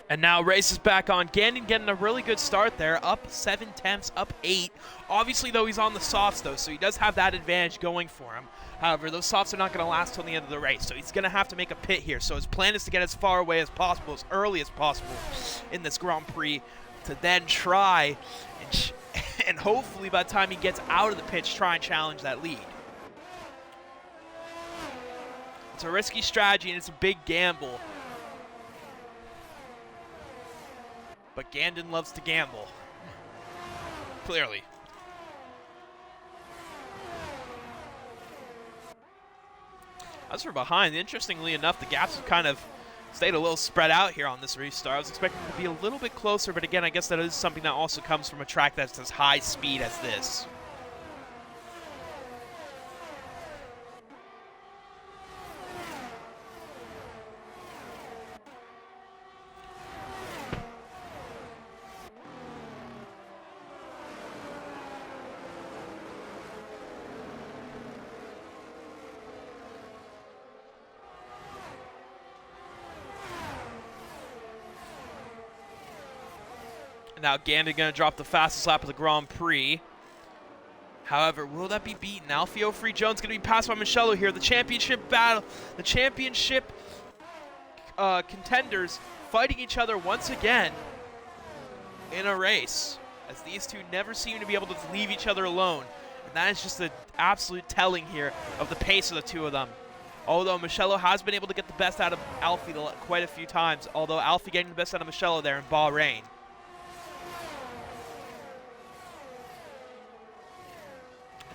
And now race is back on. Gandon getting a really good start there, up 7/10, up 8. Obviously, though, he's on the softs, though, so he does have that advantage going for him. However, those softs are not going to last till the end of the race, so he's going to have to make a pit here. So his plan is to get as far away as possible, as early as possible in this Grand Prix, to then try and and hopefully by the time he gets out of the pitch, try and challenge that lead. It's a risky strategy and it's a big gamble. But Gandon loves to gamble. Clearly. As for behind, interestingly enough, the gaps have kind of stayed a little spread out here on this restart. I was expecting it to be a little bit closer, but again, I guess that is something that also comes from a track that's as high speed as this. Now Gandon going to drop the fastest lap of the Grand Prix. However, will that be beaten? Alfio Free Jones going to be passed by Mugello here. The championship battle, the championship contenders fighting each other once again in a race, as these two never seem to be able to leave each other alone. And that is just an absolute telling here of the pace of the two of them. Although Mugello has been able to get the best out of Alfie quite a few times, although Alfie getting the best out of Mugello there in Bahrain.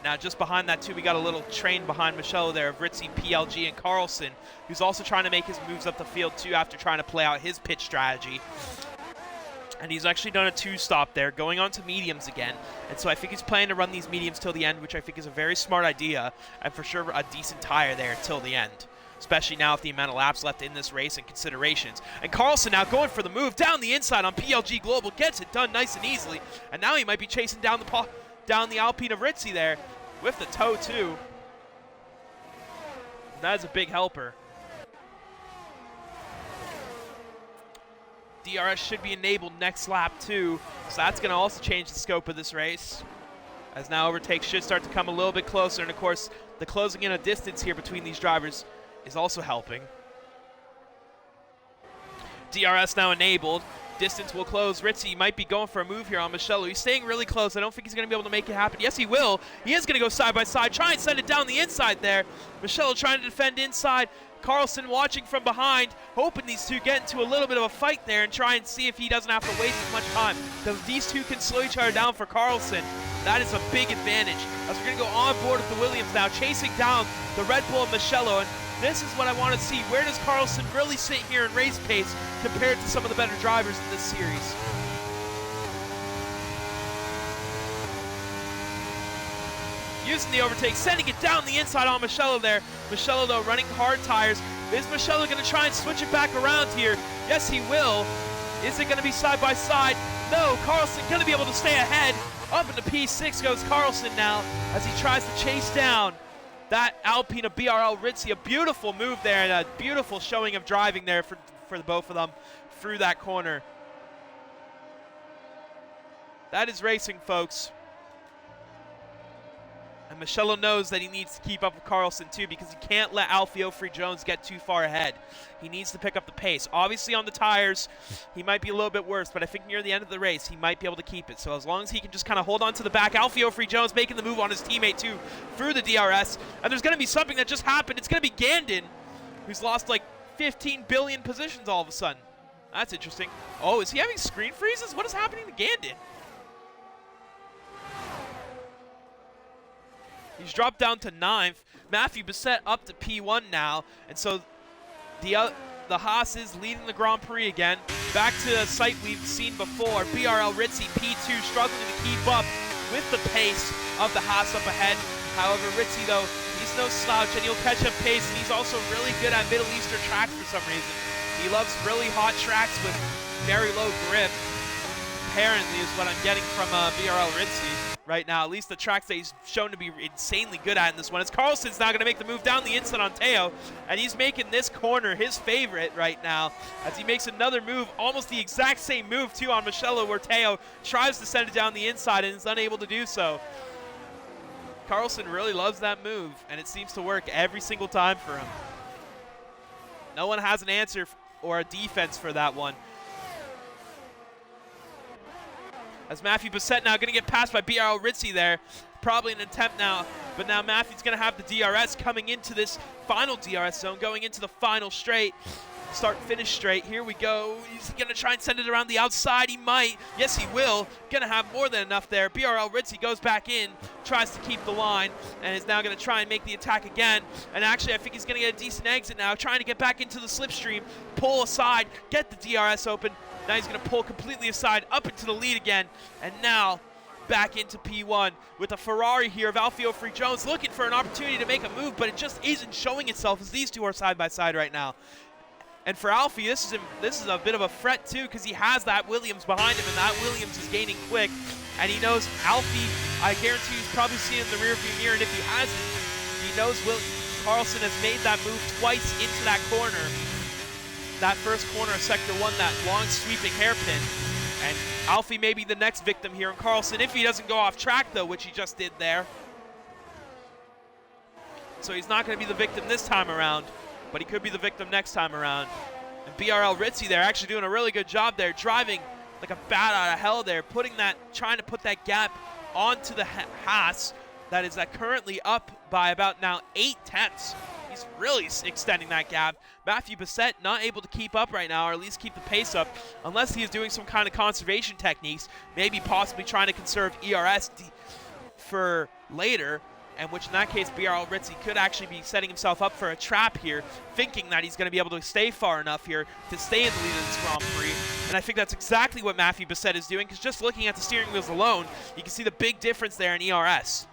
Now just behind that too, we got a little train behind Mugello there of Ritzy, PLG, and Carlson, who's also trying to make his moves up the field too after trying to play out his pitch strategy. And he's actually done a two-stop there, going on to mediums again. And so I think he's planning to run these mediums till the end, which I think is a very smart idea, and for sure a decent tire there till the end, especially now with the amount of laps left in this race and considerations. And Carlson now going for the move down the inside on PLG Global, gets it done nice and easily, and now he might be chasing down the Alpine of Ritzy there with the toe too. That is a big helper. DRS should be enabled next lap too, so that's going to also change the scope of this race, as now overtakes should start to come a little bit closer, and of course the closing in a distance here between these drivers is also helping. DRS now enabled. Distance will close. Ritzy might be going for a move here on Mugello. He's staying really close. I don't think he's going to be able to make it happen. Yes, he will. He is going to go side by side. Try and send it down the inside there. Mugello trying to defend inside. Carlson watching from behind, hoping these two get into a little bit of a fight there and try and see if he doesn't have to waste as much time, because these two can slow each other down for Carlson. That is a big advantage, as we're going to go on board with the Williams now, chasing down the Red Bull and Mugello. And this is what I want to see. Where does Carlson really sit here in race pace compared to some of the better drivers in this series? Using the overtake, sending it down the inside on Mugello there. Mugello, though, running hard tires. Is Mugello going to try and switch it back around here? Yes, he will. Is it going to be side by side? No, Carlson going to be able to stay ahead. Up into P6 goes Carlson now as he tries to chase down that Alpina BRL Ritzy. A beautiful move there and a beautiful showing of driving there for the both of them through that corner. That is racing, folks. And Mugello knows that he needs to keep up with Carlson too, because he can't let Alfio Free Jones get too far ahead. He needs to pick up the pace. Obviously on the tires, he might be a little bit worse, but I think near the end of the race, he might be able to keep it. So as long as he can just kind of hold on to the back, Alfio Free Jones making the move on his teammate too through the DRS. And there's going to be something that just happened. It's going to be Gandon, who's lost like 15 billion positions all of a sudden. That's interesting. Oh, is he having screen freezes? What is happening to Gandon? He's dropped down to 9th. Matthew Bissett up to P1 now. And so the Haas is leading the Grand Prix again. Back to a sight we've seen before. BRL Ritzy P2 struggling to keep up with the pace of the Haas up ahead. However, Ritzy, though, he's no slouch and he'll catch up pace. And he's also really good at Middle Eastern tracks for some reason. He loves really hot tracks with very low grip, apparently, is what I'm getting from BRL Ritzy right now. At least the tracks that he's shown to be insanely good at in this one. As Carlson's now going to make the move down the inside on Teo, and he's making this corner his favorite right now as he makes another move, almost the exact same move too on Mugello, where Teo tries to send it down the inside and is unable to do so. Carlson really loves that move, and it seems to work every single time for him. No one has an answer or a defense for that one. as Matthew Bissett now going to get passed by BRL Ritzy there. Probably an attempt now, but now Matthew's going to have the DRS coming into this final DRS zone, going into the final straight. Start-finish straight. Here we go. He's going to try and send it around the outside. He might. Yes, he will. Going to have more than enough there. BRL Ritzy goes back in, tries to keep the line, and is now going to try and make the attack again. And actually, I think he's going to get a decent exit now, trying to get back into the slipstream, pull aside, get the DRS open. Now he's going to pull completely aside, up into the lead again, and now back into P1 with a Ferrari here of Alfio Free Jones looking for an opportunity to make a move, but it just isn't showing itself as these two are side by side right now. And for Alfie, this is a bit of a threat too, because he has that Williams behind him, and that Williams is gaining quick. And he knows Alfie, I guarantee he's probably seen in the rearview mirror, and if he hasn't, he knows Carlson has made that move twice into that corner. That first corner of Sector 1, that long sweeping hairpin. And Alfie may be the next victim here in Carlson, if he doesn't go off track though, which he just did there. So he's not going to be the victim this time around, but he could be the victim next time around. And BRL Ritzy there actually doing a really good job there, driving like a bat out of hell there, trying to put that gap onto the Haas that is currently up by about now 8/10. He's really extending that gap. Matthew Bissett not able to keep up right now, or at least keep the pace up, unless he is doing some kind of conservation techniques, maybe possibly trying to conserve ERS for later, and which in that case BRL Ritzy could actually be setting himself up for a trap here, thinking that he's going to be able to stay far enough here to stay in the lead of this Grand Prix. And I think that's exactly what Matthew Bissett is doing, because just looking at the steering wheels alone, you can see the big difference there in ERS.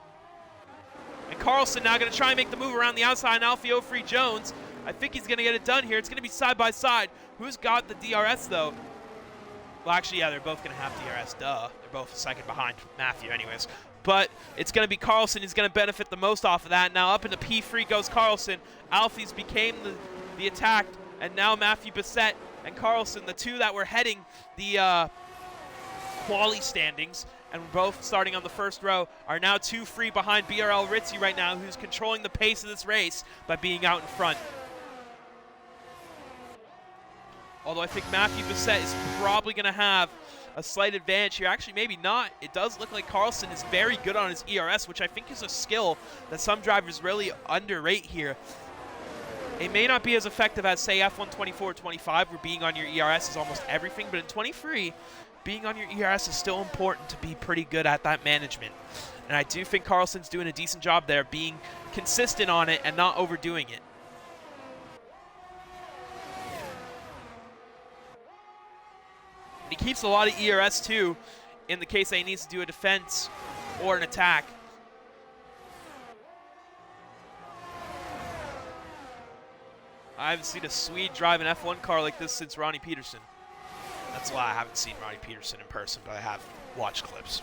And Carlson now going to try and make the move around the outside, and Alfio Free Jones, I think he's going to get it done here. It's going to be side by side. Who's got the DRS though? Well, actually, yeah, they're both going to have DRS, duh. They're both a second behind Matthew anyways. But it's going to be Carlson who's going to benefit the most off of that. Now up into P3 goes Carlson. Alfie's became the attack, and now Matthew Bissett and Carlson, the two that were heading the quali standings, and both starting on the first row, are now 2 free behind BRL Ritzy right now, who's controlling the pace of this race by being out in front. Although I think Matthew Bissett is probably going to have a slight advantage here. Actually, maybe not. It does look like Carlson is very good on his ERS, which I think is a skill that some drivers really underrate here. It may not be as effective as, say, F1 24 or 25, where being on your ERS is almost everything, but in 23, being on your ERS is still important to be pretty good at that management. And I do think Carlson's doing a decent job there, being consistent on it and not overdoing it. And he keeps a lot of ERS too, in the case that he needs to do a defense or an attack. I haven't seen a Swede drive an F1 car like this since Ronnie Peterson. That's why I haven't seen Ronnie Peterson in person, but I have watched clips.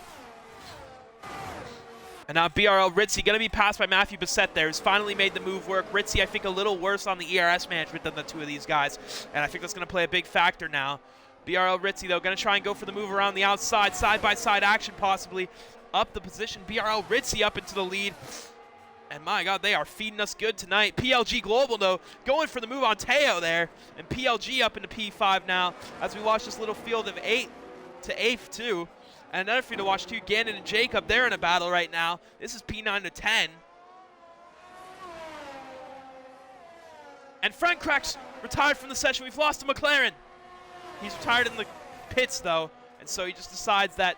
And now BRL Ritzy going to be passed by Matthew Bissett there, who's finally made the move work. Ritzy, I think, a little worse on the ERS management than the two of these guys, and I think that's going to play a big factor now. BRL Ritzy, though, going to try and go for the move around the outside, side-by-side action possibly. Up the position, BRL Ritzy up into the lead. And my God, they are feeding us good tonight. PLG Global, though, going for the move on Teo there. And PLG up into P5 now as we watch this little field of 8 to 8th, too. And another field to watch, too. Gannon and Jacob, they're in a battle right now. This is P9 to 10. And Frank Crack's retired from the session. We've lost to McLaren. He's retired in the pits, though. And so he just decides that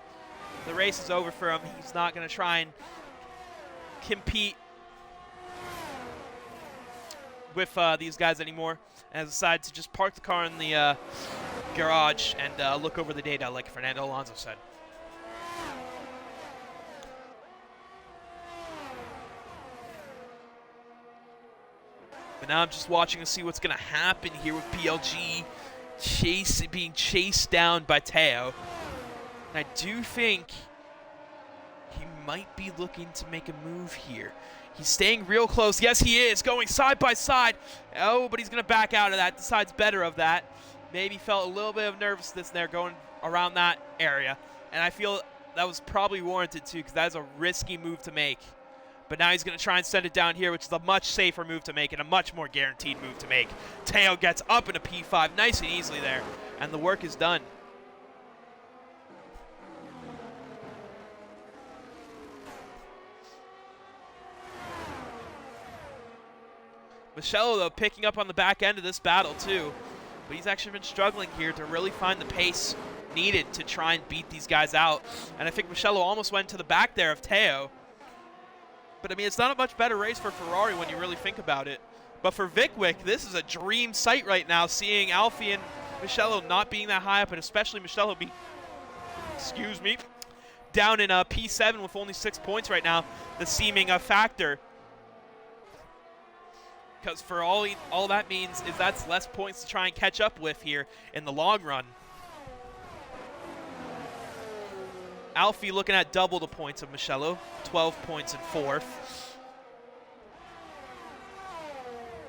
the race is over for him. He's not going to try and compete with these guys anymore, and has decided to just park the car in the garage and look over the data like Fernando Alonso said. But now I'm just watching to see what's going to happen here with PLG being chased down by Teo. And I do think he might be looking to make a move here. He's staying real close. Yes, he is. Going side by side. Oh, but he's going to back out of that. Decides better of that. Maybe felt a little bit of nervousness there going around that area. And I feel that was probably warranted too, because that is a risky move to make. But now he's going to try and send it down here, which is a much safer move to make and a much more guaranteed move to make. Teo gets up into P5 nice and easily there. And the work is done. Michello, though, picking up on the back end of this battle, too. But he's actually been struggling here to really find the pace needed to try and beat these guys out. And I think Michello almost went to the back there of Teo. But, I mean, it's not a much better race for Ferrari when you really think about it. But for Vickwick, this is a dream sight right now, seeing Alfie and Michello not being that high up, and especially Michello be, down in P7 with only 6 points right now, the seeming factor. Because for all that means is that's less points to try and catch up with here in the long run. Alfie looking at double the points of Michello, 12 points in fourth.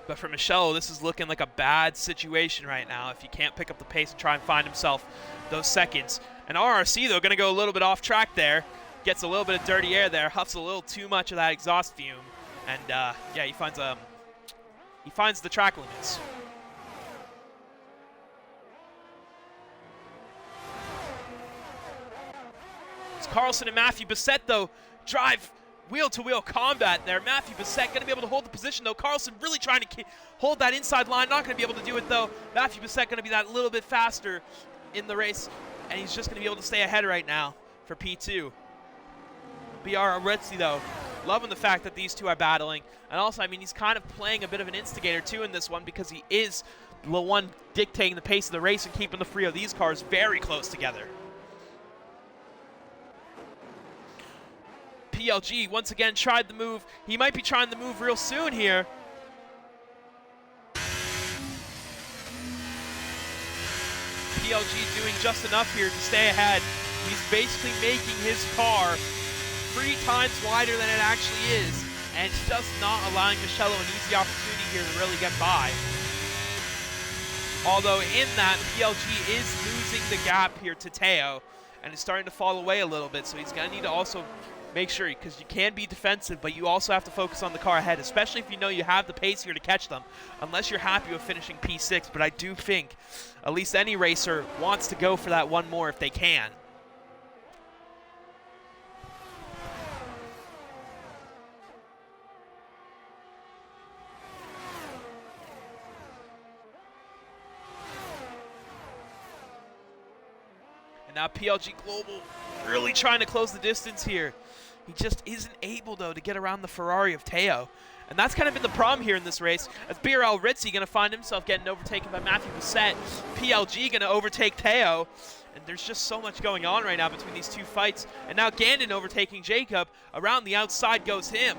But for Michello, this is looking like a bad situation right now if he can't pick up the pace and try and find himself those seconds. And RRC, though, going to go a little bit off track there. Gets a little bit of dirty air there, huffs a little too much of that exhaust fume. And, yeah, he finds the track limits. It's Carlson and Matthew Bassett, though, drive wheel-to-wheel combat there. Matthew Bassett going to be able to hold the position, though. Carlson really trying to hold that inside line. Not going to be able to do it, though. Matthew Bassett going to be that little bit faster in the race, and he's just going to be able to stay ahead right now for P2. BR Ritzy, though, loving the fact that these two are battling. And also, I mean, he's kind of playing a bit of an instigator, too, in this one because he is the one dictating the pace of the race and keeping the three of these cars very close together. PLG once again tried the move. He might be trying the move real soon here. PLG doing just enough here to stay ahead. He's basically making his car 3 times wider than it actually is, and just not allowing Michello an easy opportunity here to really get by. Although in that, PLG is losing the gap here to Teo, and is starting to fall away a little bit, so he's going to need to also make sure, because you can be defensive, but you also have to focus on the car ahead, especially if you know you have the pace here to catch them, unless you're happy with finishing P6. But I do think at least any racer wants to go for that one more if they can. And now PLG Global really trying to close the distance here. He just isn't able, though, to get around the Ferrari of Teo. And that's kind of been the problem here in this race, as BRL Ritzy going to find himself getting overtaken by Matthew Bassett. PLG going to overtake Teo. And there's just so much going on right now between these two fights. And now Gandon overtaking Jacob. Around the outside goes him.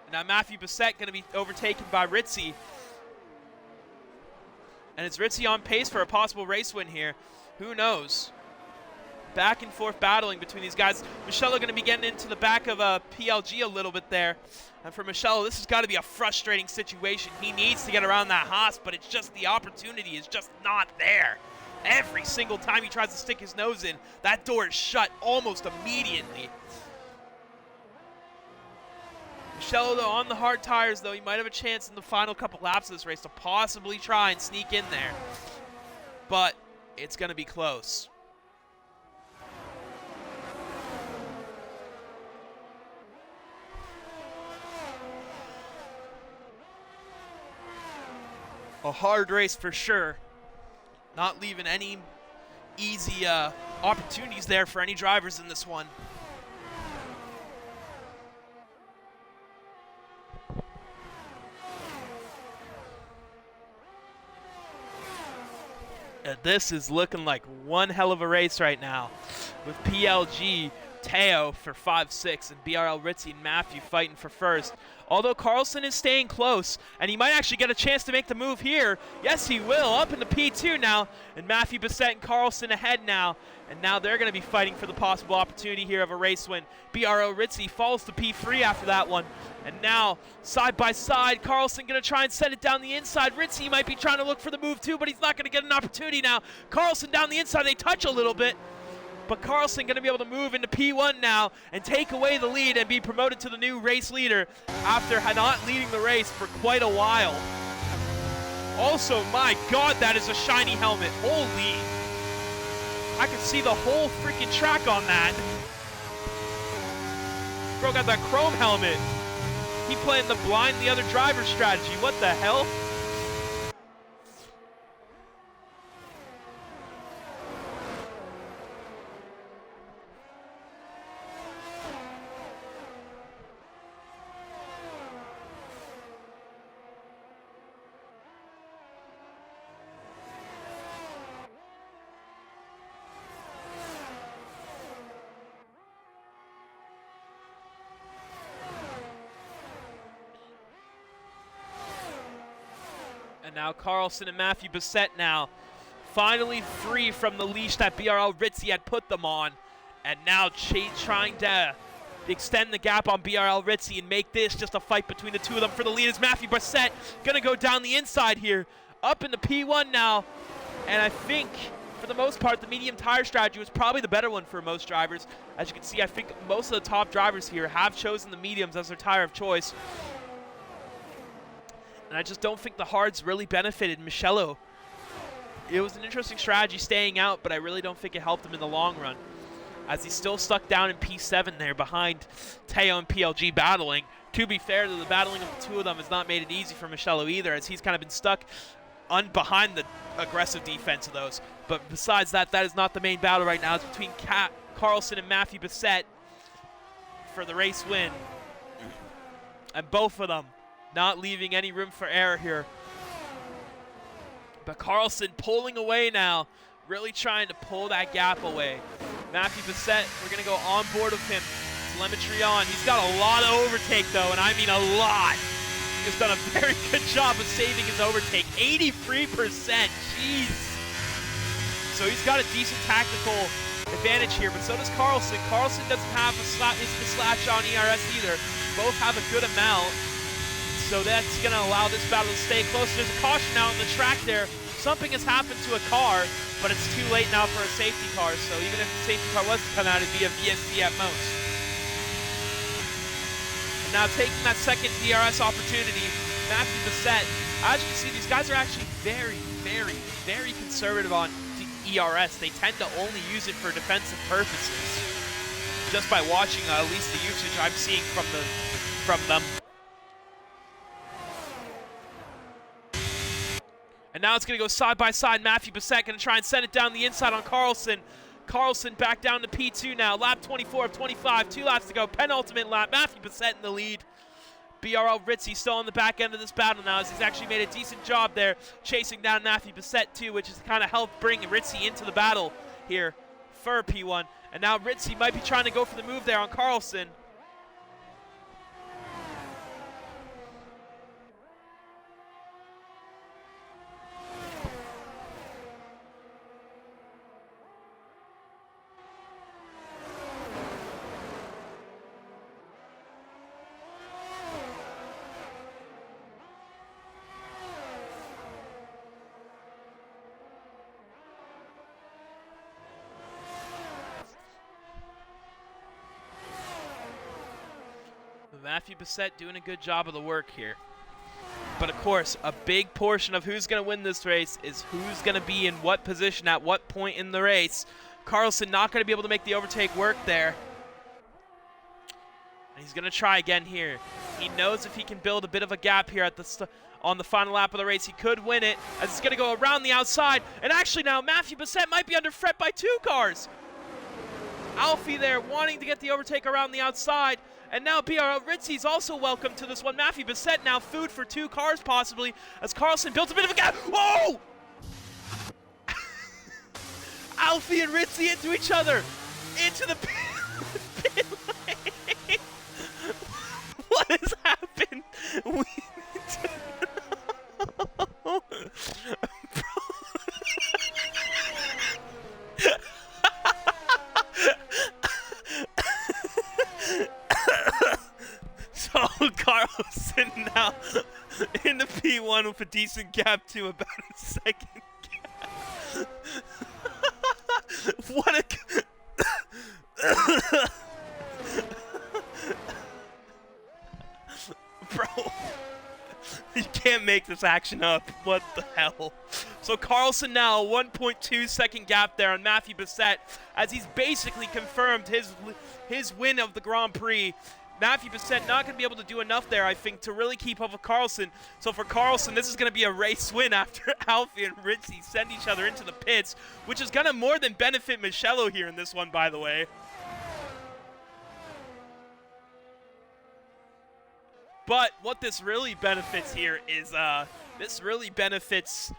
And now Matthew Bassett going to be overtaken by Ritzy. And it's Ritzy on pace for a possible race win here. Who knows? Back and forth battling between these guys. Michello going to be getting into the back of PLG a little bit there. And for Michello, this has got to be a frustrating situation. He needs to get around that Haas, but it's just the opportunity is just not there. Every single time he tries to stick his nose in, that door is shut almost immediately. Michello, though, on the hard tires, though, he might have a chance in the final couple laps of this race to possibly try and sneak in there. But it's going to be close. A hard race for sure. Not leaving any easy opportunities there for any drivers in this one. And this is looking like one hell of a race right now, with PLG, Teo for 5-6, and BRL Ritzy and Matthew fighting for first. Although Carlson is staying close, and he might actually get a chance to make the move here. Yes, he will, up into P2 now, and Matthew Bassett and Carlson ahead now. And now they're going to be fighting for the possible opportunity here of a race win. BRO Ritzy falls to P3 after that one. And now, side by side, Carlson going to try and set it down the inside. Ritzy might be trying to look for the move too, but he's not going to get an opportunity now. Carlson down the inside, they touch a little bit. But Carlson going to be able to move into P1 now and take away the lead and be promoted to the new race leader after not leading the race for quite a while. Also, my God, that is a shiny helmet. Holy. I can see the whole freaking track on that. Bro got that chrome helmet. He playing the blind the other driver strategy. What the hell? And now Carlson and Matthew Bassett now finally free from the leash that BRL Ritzy had put them on. And now trying to extend the gap on BRL Ritzy and make this just a fight between the two of them for the lead. Is Matthew Bassett gonna go down the inside here, up into P1 now. And I think for the most part the medium tire strategy was probably the better one for most drivers. As you can see, I think most of the top drivers here have chosen the mediums as their tire of choice. And I just don't think the hards really benefited Michello. It was an interesting strategy staying out, but I really don't think it helped him in the long run, as he's still stuck down in P7 there behind Teo and PLG battling. To be fair, the battling of the two of them has not made it easy for Michello either, as he's kind of been stuck behind the aggressive defense of those. But besides that, that is not the main battle right now. It's between Carlson and Matthew Bassett for the race win. And both of them not leaving any room for error here. But Carlson pulling away now, really trying to pull that gap away. Matthew Bassett, we're going to go on board with him. Telemetry on. He's got a lot of overtake, though, and I mean a lot. He's done a very good job of saving his overtake. 83%. Jeez. So he's got a decent tactical advantage here, but so does Carlson. Carlson doesn't have a slash on ERS either. Both have a good amount. So that's going to allow this battle to stay close. There's a caution out on the track there. Something has happened to a car, but it's too late now for a safety car. So even if the safety car was to come out, it'd be a VSC at most. And now taking that second DRS opportunity, Matthew Bassett. As you can see, these guys are actually very, very, very conservative on the ERS. They tend to only use it for defensive purposes. Just by watching at least the usage I'm seeing from them. And now it's going to go side by side. Matthew Bassett going to try and send it down the inside on Carlson. Carlson back down to P2 now. Lap 24 of 25. 2 laps to go. Penultimate lap. Matthew Bassett in the lead. BRL Ritzy still on the back end of this battle now, as he's actually made a decent job there chasing down Matthew Bassett too, which has kind of helped bring Ritzy into the battle here for P1. And now Ritzy might be trying to go for the move there on Carlson. Matthew Bassett doing a good job of the work here. But of course, a big portion of who's going to win this race is who's going to be in what position at what point in the race. Carlson not going to be able to make the overtake work there. And he's going to try again here. He knows if he can build a bit of a gap here at on the final lap of the race, he could win it, as it's going to go around the outside. And actually now, Matthew Bassett might be under threat by 2 cars. Alfie there wanting to get the overtake around the outside. And now BRL Ritzy's also welcome to this one. Matthew Bassett now food for 2 cars possibly, as Carlson builds a bit of a gap. Whoa! Alfie and Ritzy into each other. Into the pit lane. What has happened? We need to know. So Carlson now in the P1 with a decent gap to about a second gap. What a... Bro, you can't make this action up. What the hell? So Carlson now, 1.2 second gap there on Matthew Bassett, as he's basically confirmed his win of the Grand Prix. Matthew Bassett not going to be able to do enough there, I think, to really keep up with Carlson. So for Carlson, this is going to be a race win after Alfie and Ritzy send each other into the pits, which is going to more than benefit Michello here in this one, by the way. But what this really benefits here is, this really benefits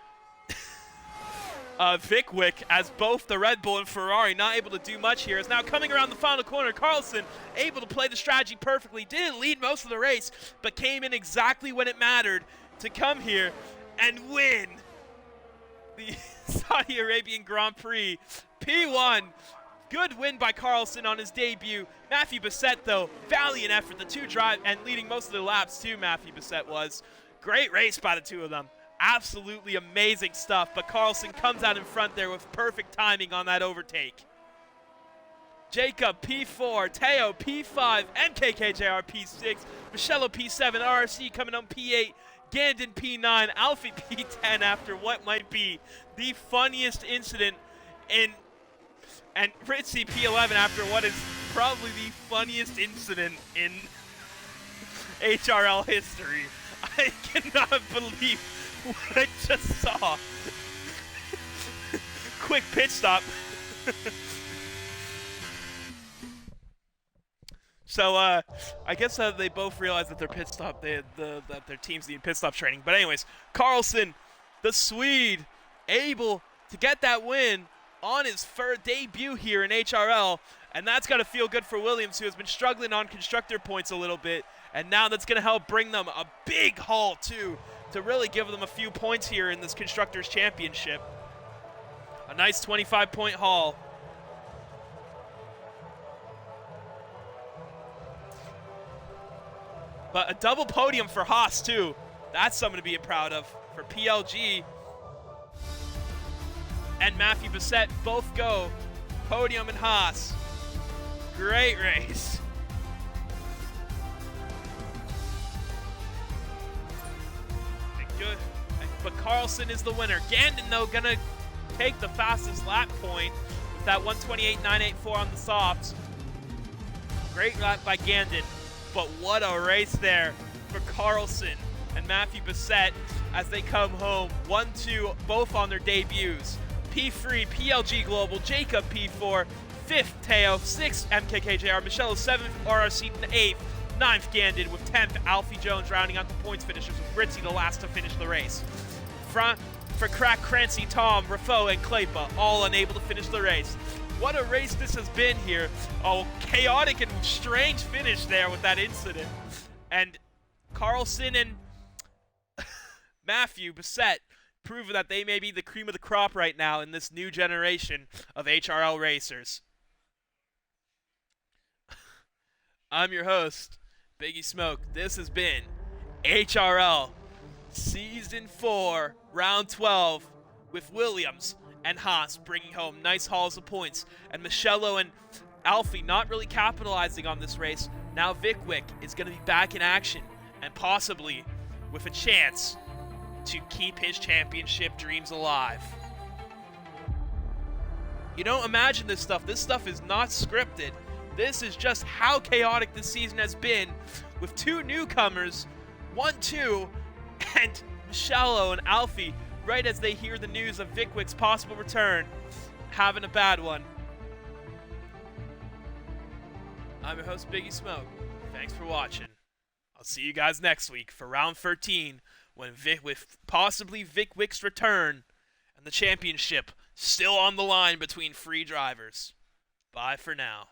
Vic Wick, as both the Red Bull and Ferrari not able to do much here. Is now coming around the final corner. Carlson able to play the strategy perfectly. Didn't lead most of the race, but came in exactly when it mattered to come here and win the Saudi Arabian Grand Prix. P1. Good win by Carlson on his debut. Matthew Bassett, though, valiant effort. The two drive and leading most of the laps, too, Matthew Bassett was. Great race by the two of them. Absolutely amazing stuff, but Carlson comes out in front there with perfect timing on that overtake. Jacob P4, Teo P5, MKKJR P6, Michello P7, RRC coming on P8, Gandon P9, Alfie P10 after what might be the funniest incident in, and Ritzy P11 after what is probably the funniest incident in HRL history. I cannot believe what I just saw. Quick pit stop. So I guess they both realized that their pit stop, that their teams need pit stop training. But anyways, Carlson, the Swede, able to get that win on his first debut here in HRL, and that's got to feel good for Williams, who has been struggling on constructor points a little bit, and now that's going to help bring them a big haul too, to really give them a few points here in this Constructors' Championship. A nice 25-point haul. But a double podium for Haas, too. That's something to be proud of for PLG. And Matthew Bassett both go podium and Haas. Great race. Good. But Carlson is the winner. Gandon, though, gonna take the fastest lap point with that 128.984 on the softs. Great lap by Gandon. But what a race there for Carlson and Matthew Bassett as they come home. 1-2, both on their debuts. P3, PLG Global, Jacob P4, 5th Teo, 6th MKKJR, Michello 7th, RRC 8th, 9th Gandon, with 10th Alfie Jones rounding out the points finishers, with Ritzy the last to finish the race. Front for Crack, Crancy, Tom, Rafo, and Klaipa, all unable to finish the race. What a race this has been here. Oh, chaotic and strange finish there with that incident. And Carlson and Matthew Bassett prove that they may be the cream of the crop right now in this new generation of HRL racers. I'm your host, Biggie Smoke. This has been HRL Season 4, Round 12, with Williams and Haas bringing home nice hauls of points, and Michello and Alfie not really capitalizing on this race. Now Vic Wick is going to be back in action, and possibly with a chance to keep his championship dreams alive. You don't imagine this stuff. This stuff is not scripted. This is just how chaotic this season has been, with two newcomers, 1-2, and Michello and Alfie, right as they hear the news of Vic Wick's possible return, having a bad one. I'm your host, Biggie Smoke. Thanks for watching. I'll see you guys next week for round 13, when with possibly Vic Wick's return and the championship still on the line between free drivers. Bye for now.